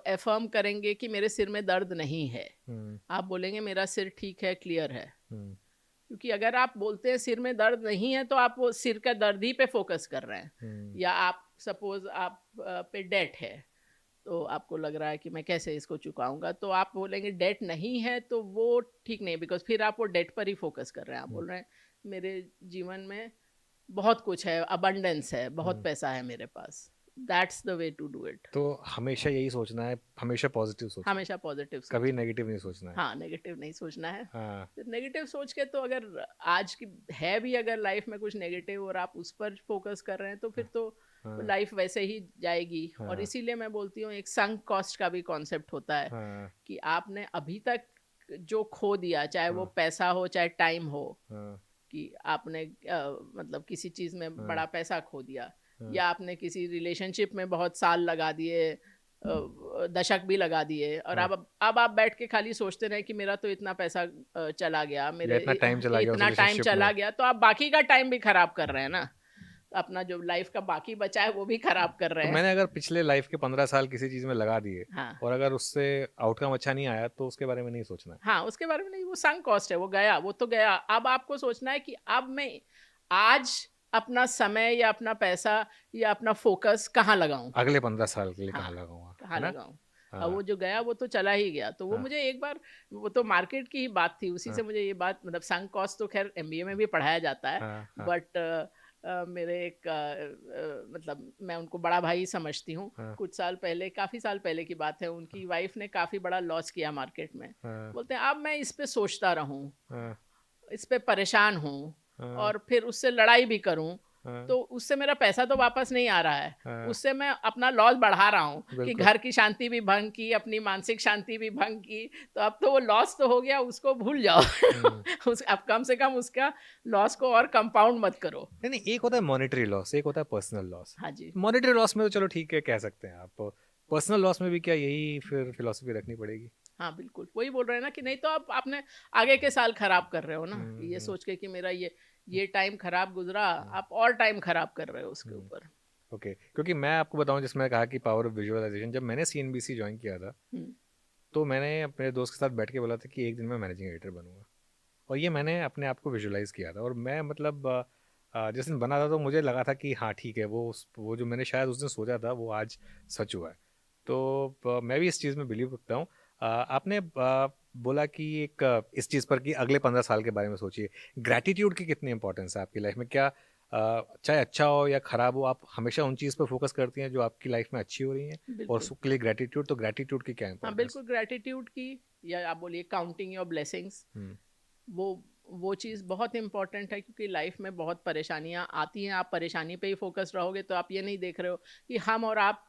एफर्म करेंगे कि मेरे सिर में दर्द नहीं है। हम्म। आप बोलेंगे मेरा सिर ठीक है, क्लियर है। हम्म। क्योंकि अगर आप बोलते हैं सिर में दर्द नहीं है, तो आप वो सिर का दर्द ही पे फोकस कर रहे हैं। हम्म। या आप सपोज आप पे डेट है, तो आपको लग रहा है कि मैं कैसे इसको चुकाऊंगा, तो आप बोलेंगे डेट नहीं है, तो वो ठीक नहीं, बिकॉज फिर आप वो डेट पर ही फोकस कर रहे हैं। आप बोल रहे हैं मेरे जीवन में बहुत कुछ है, अबंडेंस है, बहुत हम्म। पैसा है मेरे पास। That's the way to do it. तो हमेशा यही सोचना है, हमेशा पॉजिटिव सोचना है, हमेशा पॉजिटिव कभी सोचना है। नेगेटिव नहीं सोचना है। हाँ, नेगेटिव नहीं सोचना है। हाँ। नेगेटिव सोच के तो, अगर आज की है भी अगर लाइफ में कुछ नेगेटिव और आप उस पर फोकस कर रहे हैं, तो फिर तो हाँ। लाइफ वैसे ही जाएगी। और हाँ। इसीलिए मैं बोलती हूँ, एक संक कॉस्ट का भी कॉन्सेप्ट होता है हाँ। कि आपने अभी तक जो खो दिया, चाहे वो हाँ। पैसा हो चाहे टाइम हो, हाँ। कि आपने मतलब किसी चीज़ में हाँ। बड़ा पैसा खो दिया, हाँ। या आपने किसी रिलेशनशिप में बहुत साल लगा दिए, दशक भी लगा दिए, और हाँ। अब आप बैठ के खाली सोचते रहे कि मेरा तो इतना पैसा चला गया, या मेरे इतना टाइम चला गया उस इतना टाइम रिलेशनशिप में। चला गया, तो आप बाकी का टाइम भी खराब कर रहे हैं ना। अपना जो लाइफ का बाकी बचा है वो भी खराब कर रहे तो हैं। मैंने अगर पिछले लाइफ के 15 साल किसी चीज़ में लगा दिए, हाँ। और अगर उससे आउटकम अच्छा नहीं आया, तो उसके बारे में नहीं सोचना है। हाँ, उसके बारे में नहीं, वो संक कॉस्ट है, वो गया, वो तो गया। अब आपको सोचना है कि अब मैं आज अपना समय या अपना पैसा या अपना फोकस कहाँ लगाऊं। अगले 15 साल के लिए हाँ, कहाँ लगाऊंगा, कहाँ है ना? लगाऊं। अब वो हाँ। जो गया वो तो चला ही गया। तो वो हाँ। मुझे एक बार, वो तो मार्केट की ही बात थी, उसी हाँ। से मुझे ये बात, मतलब संक कॉस्ट तो खैर एमबीए में भी पढ़ाया जाता है। हाँ। हाँ। बट मेरे एक मतलब मैं उनको बड़ा भाई समझती हूँ। हाँ। कुछ साल पहले, काफ़ी साल पहले की बात है, उनकी वाइफ ने काफ़ी बड़ा लॉस किया मार्केट में। हाँ। बोलते हैं अब मैं इस पे सोचता रहूं, हाँ। इस पे परेशान हूँ, हाँ। और फिर उससे लड़ाई भी करूँ, हाँ। तो उससे मेरा पैसा तो वापस नहीं आ रहा है, हाँ। उससे मैं अपना लॉस बढ़ा रहा हूँ, कि बिल्कुल। घर की शांति भी भंग की, अपनी मानसिक शांति भी भंग की। तो अब तो वो लॉस तो हो गया, उसको भूल जाओ। हम्म। अब कम से कम उसका लॉस को और कंपाउंड मत करो। नहीं नहीं, एक होता है मॉनेटरी लॉस, एक होता है पर्सनल लॉस। हाँ जी। मॉनेटरी लॉस में तो चलो ठीक है, कह सकते हैं आप। पर्सनल लॉस में भी क्या यही फिर फिलोसफी रखनी पड़ेगी? हाँ, बिल्कुल वही बोल रहे हैं ना, कि नहीं तो आप आपने आगे के साल खराब कर रहे हो ना, हम्म। कि ये हम्म। सोच के कि मेरा ये टाइम खराब गुजरा, हम्म। आप और टाइम खराब कर रहे हो उसके हम्म। ऊपर। ओके, क्योंकि मैं आपको बताऊं, जिसमें कहा कि पावर ऑफ विजुअलाइजेशन, जब मैंने सीएनबीसी ज्वाइन किया था, हम्म। तो मैंने अपने दोस्त के साथ बैठ के बोला था कि एक दिन मैं मैनेजिंग एडिटर बनूंगा। और ये मैंने अपने आप को विजुलाइज किया था, और मैं मतलब जिस दिन बना था तो मुझे लगा था कि हाँ ठीक है, वो जो मैंने शायद उस दिन सोचा था वो आज सच हुआ है। तो मैं भी इस चीज़ में बिलीव रखता हूँ। आपने बोला कि एक इस चीज़ पर कि अगले 15 साल के बारे में सोचिए। ग्रैटिट्यूड की कितनी इंपॉर्टेंस है आपकी लाइफ में? क्या चाहे अच्छा हो या ख़राब हो, आप हमेशा उन चीज़ पर फोकस करती हैं जो आपकी लाइफ में अच्छी हो रही हैं, और बिल्कुल। उसके लिए ग्रैटिट्यूड, तो ग्रैटिट्यूड की क्या हाँ, इंपॉर्टेंस? बिल्कुल ग्रैटिट्यूड की, या आप बोलिए काउंटिंग योर ब्लेसिंग्स। हम्म। वो वो चीज़ बहुत इंपॉर्टेंट है, क्योंकि लाइफ में बहुत परेशानियाँ आती हैं। आप परेशानी पे ही फोकस रहोगे, तो आप ये नहीं देख रहे हो कि हम और आप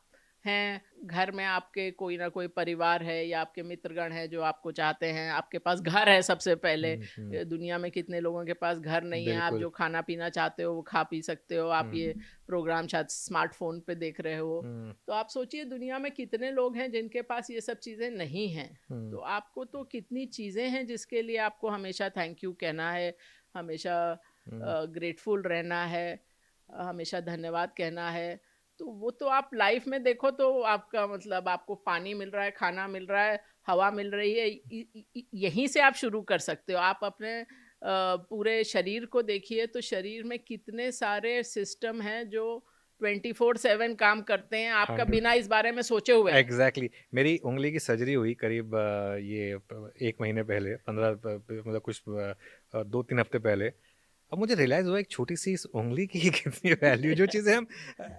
हैं, घर में आपके कोई ना कोई परिवार है, या आपके मित्रगण हैं जो आपको चाहते हैं, आपके पास घर है सबसे पहले। हम्म। हम्म। दुनिया में कितने लोगों के पास घर नहीं है, आप बिल्कुल। जो खाना पीना चाहते हो वो खा पी सकते हो, आप हम्म। ये प्रोग्राम शायद स्मार्टफोन पे देख रहे हो। हम्म। तो आप सोचिए दुनिया में कितने लोग हैं जिनके पास ये सब चीज़ें नहीं हैं। हम्म। तो आपको तो कितनी चीज़ें हैं जिसके लिए आपको हमेशा थैंक यू कहना है, हमेशा हम्म। ग्रेटफुल रहना है, हमेशा धन्यवाद कहना है। तो वो तो आप लाइफ में देखो तो आपका मतलब आपको पानी मिल रहा है, खाना मिल रहा है, हवा मिल रही है, यहीं से आप शुरू कर सकते हो। आप अपने पूरे शरीर को देखिए तो शरीर में कितने सारे सिस्टम हैं जो 24/7 काम करते हैं, आपका 100 बिना इस बारे में सोचे हुए। Exactly exactly. मेरी उंगली की सर्जरी हुई करीब 1 महीने पहले, 15 मतलब कुछ 2-3 हफ्ते पहले। अब मुझे रियलाइज हुआ एक छोटी सी इस उंगली की कितनी वैल्यू, जो चीज़ें हम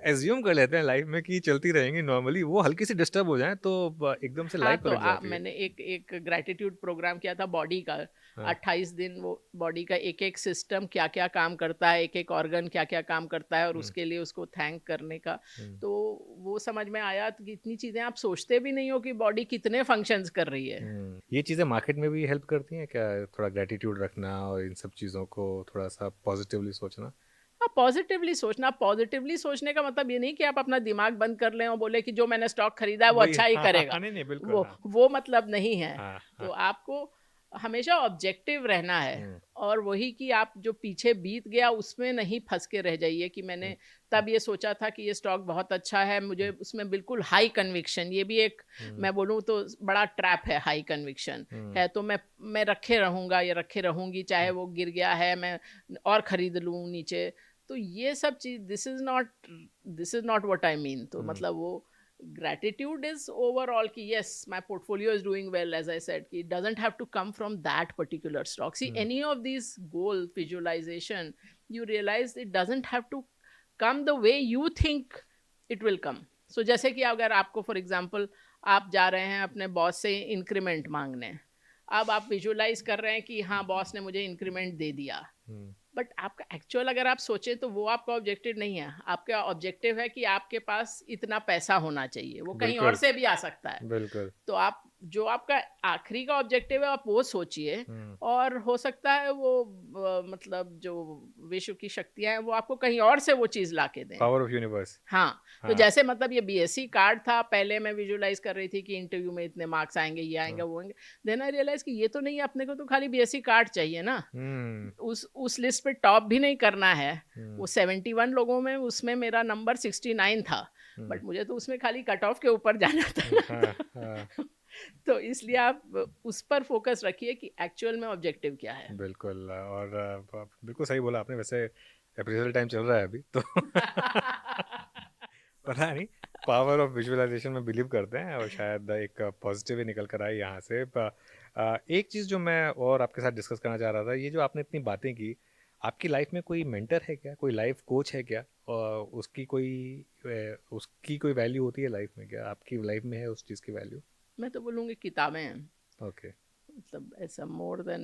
एज्यूम कर लेते हैं लाइफ में कि चलती रहेंगी नॉर्मली, वो हल्की सी डिस्टर्ब हो जाए तो एकदम से हाँ, लाइफ तो पलट जाती है। मैंने एक एक ग्रैटिट्यूड प्रोग्राम किया था बॉडी का। हाँ। 28 दिन वो बॉडी का एक-एक सिस्टम क्या-क्या काम करता है, एक-एक ऑर्गन क्या-क्या काम करता है और हम्म, उसके लिए उसको थैंक करने का। हम्म, तो वो समझ में आया कि इतनी चीज़ें आप सोचते भी नहीं हो कि बॉडी कितने फंक्शंस कर रही है। ये चीज़ें मार्केट में भी हेल्प करती हैं क्या, थोड़ा ग्रेटिट्यूड रखना और इन सब चीज़ों को थोड़ा सा पॉजिटिवली सोचना? हाँ, पॉजिटिवली सोचने का मतलब ये नहीं कि आप अपना दिमाग बंद कर लें और बोले कि जो मैंने स्टॉक खरीदा है वो वही, अच्छा ही हाँ हाँ हाँ, करेगा। नहीं नहीं, बिल्कुल, वो हाँ वो मतलब नहीं है। हाँ तो हाँ। आपको हमेशा ऑब्जेक्टिव रहना है हम्म, और वही कि आप जो पीछे बीत गया उसमें नहीं फँस के रह जाइए कि हम्म, मैंने तब ये सोचा था कि ये स्टॉक बहुत अच्छा है, मुझे उसमें बिल्कुल हाई कन्विक्शन, ये भी एक हम्म, मैं बोलूँ तो बड़ा ट्रैप है हाई कन्विक्शन हम्म, है, तो मैं रखे रहूँगा या रखे रहूँगी चाहे हम्म, वो गिर गया है, मैं और खरीद लूँ नीचे। तो ये सब चीज़ this is not what I mean. तो हम्म, मतलब वो gratitude is overall ki yes my portfolio is doing well, as I said ki it doesn't have to come from that particular stock. See, hmm, any of these goal visualization, you realize it doesn't have to come the way you think it will come. So जैसे कि अगर आपको for example आप जा रहे हैं अपने boss से इंक्रीमेंट मांगने, अब आप विजुलाइज कर रहे हैं कि हाँ बॉस ने मुझे इंक्रीमेंट दे दिया, हम्म, बट आपका एक्चुअल अगर आप सोचें तो वो आपका ऑब्जेक्टिव नहीं है। आपका ऑब्जेक्टिव है कि आपके पास इतना पैसा होना चाहिए, वो कहीं और बिल्कुल, से भी आ सकता है। बिल्कुल। तो आप जो आपका आखिरी का ऑब्जेक्टिव है आप वो सोचिए हम्म, और हो सकता है वो मतलब जो विश्व की शक्तियां हैं वो आपको कहीं और से वो चीज़ ला के दें। Power of universe. हाँ, तो हाँ जैसे मतलब ये बीएससी कार्ड था, पहले मैं विजुअलाइज़ कर रही थी कि इंटरव्यू में इतने मार्क्स आएँगे, ये आएँगे, हाँ, वो आएँगे। देन आई रियलाइज़ कि ये तो नहीं है, अपने को तो खाली बीएससी कार्ड चाहिए ना। हम्म, उस लिस्ट पे टॉप भी नहीं करना है। हम्म, वो 71 लोगों में उसमें मेरा नंबर 69 था, हम्म, बट मुझे तो उसमें खाली कट ऑफ के ऊपर जाना था ना। हाँ हाँ, तो इसलिए आप उस पर फ़ोकस रखिए कि एक्चुअल में ऑब्जेक्टिव क्या है। बिल्कुल। और बिल्कुल सही बोला आपने। वैसे अप्रेजल टाइम चल रहा है अभी तो पता नहीं, पावर ऑफ विजुअलाइजेशन में बिलीव करते हैं और शायद एक पॉजिटिव ही निकल कर आए यहाँ से। एक चीज़ जो मैं और आपके साथ डिस्कस करना चाह रहा था, ये जो आपने इतनी बातें की, आपकी लाइफ में कोई मेंटर है क्या, कोई लाइफ कोच है क्या, और उसकी कोई वैल्यू होती है लाइफ में क्या, आपकी लाइफ में है उस चीज़ की वैल्यू? मैं तो बोलूँगी किताबें हैं। ओके। मतलब ऐसा more than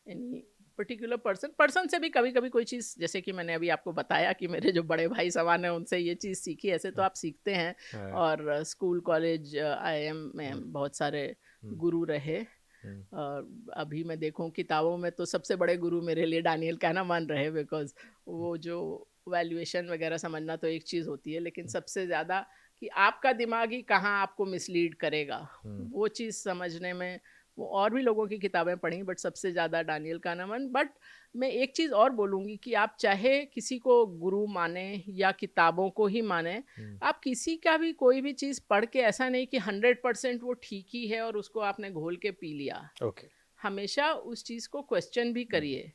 any particular person से भी कभी कभी कोई चीज़, जैसे कि मैंने अभी आपको बताया कि मेरे जो बड़े भाई समान हैं उनसे ये चीज़ सीखी, ऐसे तो हाँ आप सीखते हैं। हाँ, और स्कूल कॉलेज आईआईएम हम्म, में बहुत सारे हम्म, गुरु रहे। हम्म, और अभी मैं देखूं किताबों में तो सबसे बड़े गुरु मेरे लिए डैनियल कहनामान रहे, बिकॉज वो जो वैल्यूएशन वगैरह समझना तो एक चीज़ होती है, लेकिन सबसे ज़्यादा कि आपका दिमाग ही कहाँ आपको मिसलीड करेगा, हम्म, वो चीज़ समझने में वो और भी लोगों की किताबें पढ़ी, बट सबसे ज़्यादा डैनियल kahneman। बट मैं एक चीज़ और बोलूँगी कि आप चाहे किसी को गुरु माने या किताबों को ही माने, हम्म, आप किसी का भी कोई भी चीज़ पढ़ के ऐसा नहीं कि 100% वो ठीक ही है और उसको आपने घोल के पी लिया। ओके। हमेशा उस चीज़ को क्वेश्चन भी करिए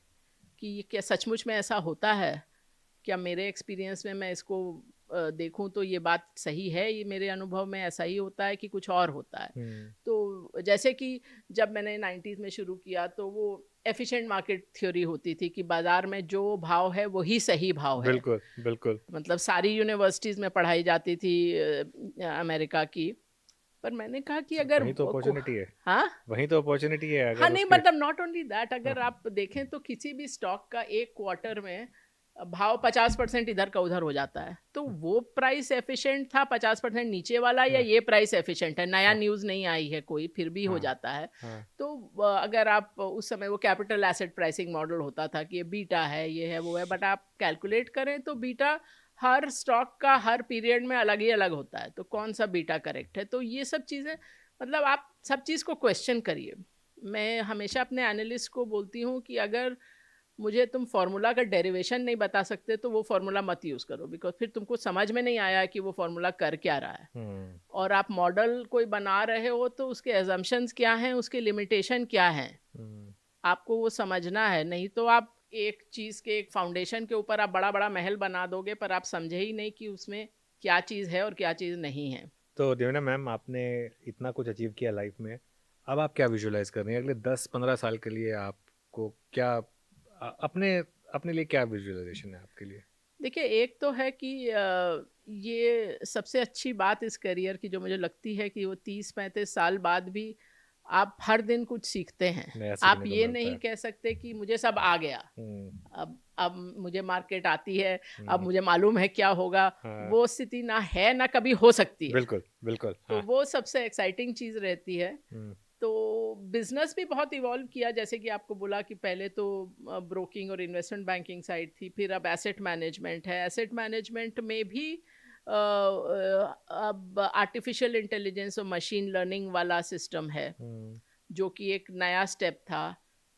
कि ये क्या सचमुच में ऐसा होता है? क्या मेरे एक्सपीरियंस में मैं इसको देखूं तो ये बात सही है, ये मेरे अनुभव में ऐसा ही होता है कि कुछ और होता है? हम्म, तो जैसे कि जब मैंने 90s में शुरू किया तो वो एफिशिएंट मार्केट थ्योरी होती थी कि बाजार में जो भाव है वही सही भाव है। बिल्कुल बिल्कुल। मतलब सारी यूनिवर्सिटीज़ में पढ़ाई जाती थी अमेरिका की। पर मैंने कहा कि अगर वहीं तो अपॉर्चुनिटी है, हाँ, वहीं तो अपॉर्चुनिटी है हाँ, अगर नहीं उसके। मतलब नॉट ओनली दैट, हाँ अगर आप देखें तो किसी भी स्टॉक का एक क्वार्टर में भाव 50% इधर का उधर हो जाता है, तो वो प्राइस एफिशिएंट था 50% नीचे वाला या हाँ ये प्राइस एफिशिएंट है, नया हाँ न्यूज़ नहीं आई है कोई, फिर भी हो हाँ जाता है। हाँ, तो अगर आप उस समय वो कैपिटल एसेट प्राइसिंग मॉडल होता था कि ये बीटा है, ये है, वो है, बट आप कैलकुलेट करें तो बीटा हर स्टॉक का हर पीरियड में अलग ही अलग होता है, तो कौन सा बीटा करेक्ट है? तो ये सब चीज़ें मतलब आप सब चीज़ को क्वेश्चन करिए। मैं हमेशा अपने एनालिस्ट को बोलती हूँ कि अगर मुझे तुम फार्मूला का डेरिवेशन नहीं बता सकते तो वो फार्मूला मत यूज़ करो, बिकॉज फिर तुमको समझ में नहीं आया कि वो फार्मूला कर क्या रहा है। हम्म। और आप मॉडल कोई बना रहे हो तो उसके एजम्पशंस क्या हैं, उसके लिमिटेशन क्या हैं, हम्म। आपको वो समझना है। नहीं तो आप एक चीज़ के एक फाउंडेशन के ऊपर आप बड़ा बड़ा महल बना दोगे, पर आप समझे ही नहीं कि उसमें क्या चीज़ है और क्या चीज़ नहीं है। तो देवना मैम, आपने इतना कुछ अचीव किया लाइफ में, अब आप क्या विजुलाइज कर रही हैं अगले 10-15 साल के लिए? आपको क्या अपने अपने लिए क्या विजुअलाइजेशन है आपके लिए? देखिए, एक तो है कि ये सबसे अच्छी बात इस करियर की जो मुझे लगती है कि वो 30-35 साल बाद भी आप हर दिन कुछ सीखते हैं। नया आप सीखने को ये मिलता नहीं है। कह सकते कि मुझे सब आ गया, हम्म। अब मुझे मार्केट आती है, अब हम्म। मुझे मालूम है क्या होगा। हाँ। वो स्थिति ना है ना कभी हो सकती है। बिल्कुल बिल्कुल, तो हाँ। वो सबसे एक्साइटिंग चीज़ रहती है। हम्म। तो बिजनेस भी बहुत इवॉल्व किया, जैसे कि आपको बोला कि पहले तो ब्रोकिंग और इन्वेस्टमेंट बैंकिंग साइड थी, फिर अब एसेट मैनेजमेंट है। एसेट मैनेजमेंट में भी अब आर्टिफिशियल इंटेलिजेंस और मशीन लर्निंग वाला सिस्टम है, हम्म। जो कि एक नया स्टेप था।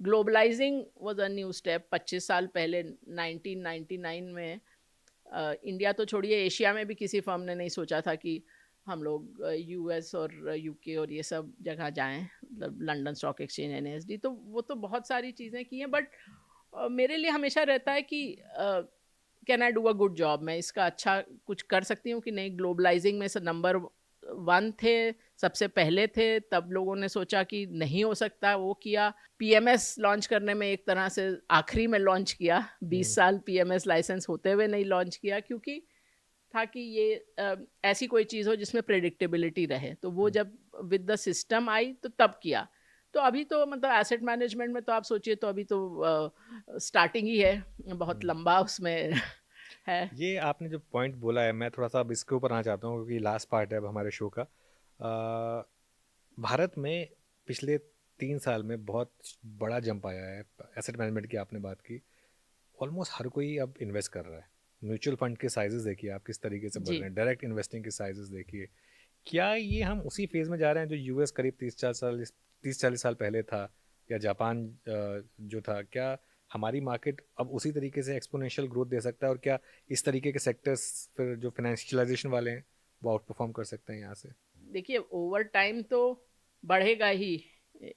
Globalising was a new step 25 साल पहले 1999 में। इंडिया तो छोड़िए, एशिया में भी किसी फर्म ने नहीं सोचा था कि हम लोग यूएस और यूके और ये सब जगह जाएं, मतलब लंदन स्टॉक एक्सचेंज, एनएसडी। तो वो तो बहुत सारी चीज़ें की हैं, बट मेरे लिए हमेशा रहता है कि can I do a good job, मैं इसका अच्छा कुछ कर सकती हूँ कि नहीं। ग्लोबलाइजिंग में से नंबर 1 थे, सबसे पहले थे। तब लोगों ने सोचा कि नहीं हो सकता, वो किया। पीएमएस लॉन्च करने में एक तरह से आखिरी में लॉन्च किया, 20 हम्म। साल पीएमएस लाइसेंस होते हुए नहीं लॉन्च किया, क्योंकि था कि ये ऐसी कोई चीज़ हो जिसमें प्रेडिक्टेबिलिटी रहे। तो वो हम्म। जब विद द सिस्टम आई तो तब किया। तो अभी तो मतलब एसेट मैनेजमेंट में तो आप सोचिए, तो अभी तो स्टार्टिंग ही है, बहुत हम्म। लंबा उसमें है। ये आपने जो पॉइंट बोला है, मैं थोड़ा सा अब इसके ऊपर आना चाहता हूँ क्योंकि लास्ट पार्ट है अब हमारे शो का। भारत में पिछले 3 साल में बहुत बड़ा जंप आया है। एसेट मैनेजमेंट की आपने बात की, ऑलमोस्ट हर कोई अब इन्वेस्ट कर रहा है। म्यूचुअल फंड के साइजेस देखिए आप किस तरीके से बढ़ जी। रहे हैं, डायरेक्ट इन्वेस्टिंग के साइजेस देखिए। क्या ये हम उसी फेज में जा रहे हैं जो यूएस करीब 30-40 साल पहले था, या जापान जो था? क्या हमारी मार्केट अब उसी तरीके से एक्सपोनेंशियल ग्रोथ दे सकता है, और क्या इस तरीके के सेक्टर्स फिर जो फाइनेंशियलाइजेशन वाले हैं वो आउट परफॉर्म कर सकते हैं यहाँ से? देखिए, ओवर टाइम तो बढ़ेगा ही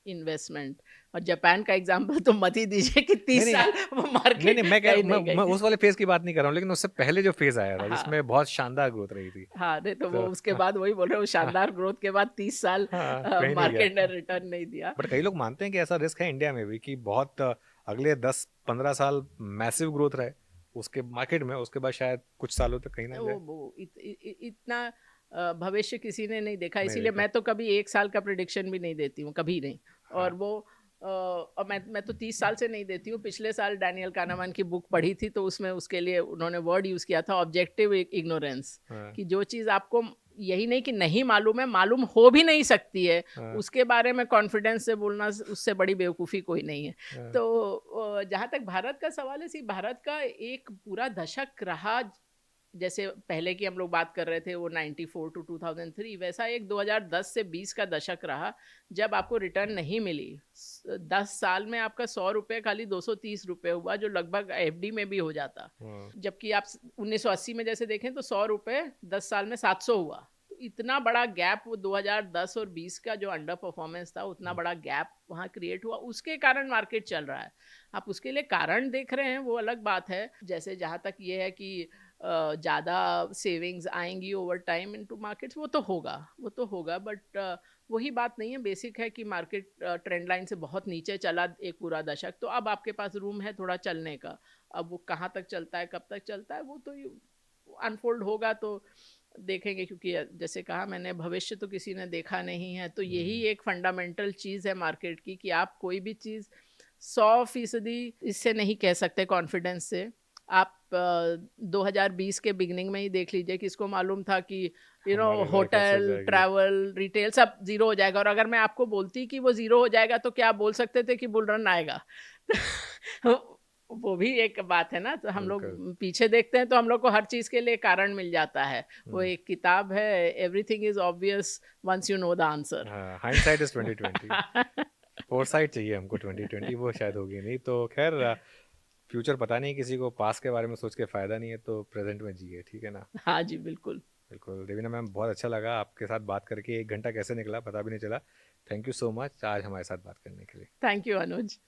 इन्वेस्टमेंट। और जापान का एग्जांपल तो मत ही दीजिए कि नहीं 30 नहीं साल वो नहीं मार्केट नहीं, मैं कह कहीं नहीं मैं गई। उस वाले फेज की बात नहीं कर रहा हूँ, लेकिन उससे पहले जो फेज आया था हाँ, जिसमें बहुत शानदार ग्रोथ रही थी। हाँ, नहीं तो वो तो उसके बाद वही बोल रहे हो, हाँ, शानदार ग्रोथ के बाद 30 साल हाँ, कहीं नहीं गया। मार्केट ने रिटर्न नहीं दिया। बट कई लोग मानते हैं कि ऐसा रिस्क है इंडिया में भी कि बहुत अगले 10-15 साल मैसिव ग्रोथ रहे उसके मार्केट में, उसके बाद शायद कुछ सालों तक कहीं ना जाए। इतना भविष्य किसी ने नहीं देखा, नहीं इसीलिए देखा। मैं तो कभी 1 साल का प्रिडिक्शन भी नहीं देती हूँ, कभी नहीं। हाँ। और वो और मैं तो 30 साल से नहीं देती हूँ। पिछले साल डैनियल कानामान की बुक पढ़ी थी, तो उसमें उसके लिए उन्होंने वर्ड यूज़ किया था, ऑब्जेक्टिव इग्नोरेंस। हाँ। कि जो चीज़ आपको यही नहीं कि नहीं मालूम है, मालूम हो भी नहीं सकती है, हाँ। उसके बारे में कॉन्फिडेंस से बोलना, उससे बड़ी बेवकूफ़ी कोई नहीं है। हाँ। तो जहाँ तक भारत का सवाल है, सी भारत का एक पूरा दशक रहा, जैसे पहले की हम लोग बात कर रहे थे वो 94 टू 2003, वैसा एक 2010 से 20 का दशक रहा, जब आपको रिटर्न नहीं मिली। 10 साल में आपका 100 रुपये खाली 230 रुपये हुआ, जो लगभग एफडी में भी हो जाता। हाँ। जबकि आप 1980 में जैसे देखें तो 100 रुपये 10 साल में 700 हुआ। तो इतना बड़ा गैप, वो 2010 और 20 का जो अंडर परफॉर्मेंस था, उतना बड़ा गैप वहाँ क्रिएट हुआ, उसके कारण मार्केट चल रहा है। आप उसके लिए कारण देख रहे हैं, वो अलग बात है। जैसे जहाँ तक ये है कि ज़्यादा सेविंग्स आएंगी ओवर टाइम इनटू मार्केट्स, वो तो होगा, बट वही बात नहीं है। बेसिक है कि मार्केट ट्रेंड लाइन से बहुत नीचे चला एक पूरा दशक, तो अब आपके पास रूम है थोड़ा चलने का। अब वो कहाँ तक चलता है, कब तक चलता है, वो तो अनफोल्ड होगा तो देखेंगे, क्योंकि जैसे कहा मैंने, भविष्य तो किसी ने देखा नहीं है। तो यही एक फंडामेंटल चीज़ है मार्केट की, कि आप कोई भी चीज़ 100% इससे नहीं कह सकते कॉन्फिडेंस से। आप 2020 के बिगनिंग में ही देख लीजिए, किसको मालूम था कि हमारी लाइफ ऐसे हो होटल, जाएगी। ट्रैवल, रिटेल सब जीरो हो जाएगा। और अगर मैं आपको बोलती कि वो जीरो हो जाएगा, तो क्या आप बोल सकते थे कि बुल रन आएगा? वो भी एक बात है ना। तो हम लोग बिल्कुल। पीछे देखते हैं तो हम लोग को हर चीज़ के लिए कारण मिल जाता है। वो हम्म। एक किताब है, everything is obvious once you know the answer. हाँ, हाइंडसाइट इज 2020। फोरसाइट चाहिए हमको 2020, वो शायद होगी नहीं। तो खैर, फ्यूचर पता नहीं किसी को, पास के बारे में सोच के फ़ायदा नहीं है, तो प्रेजेंट में जिए, ठीक है ना? हाँ जी, बिल्कुल। बिल्कुल देवीना मैम, बहुत अच्छा लगा आपके साथ बात करके, 1 घंटा कैसे निकला पता भी नहीं चला। थैंक यू सो मच आज हमारे साथ बात करने के लिए। Thank you Anuj.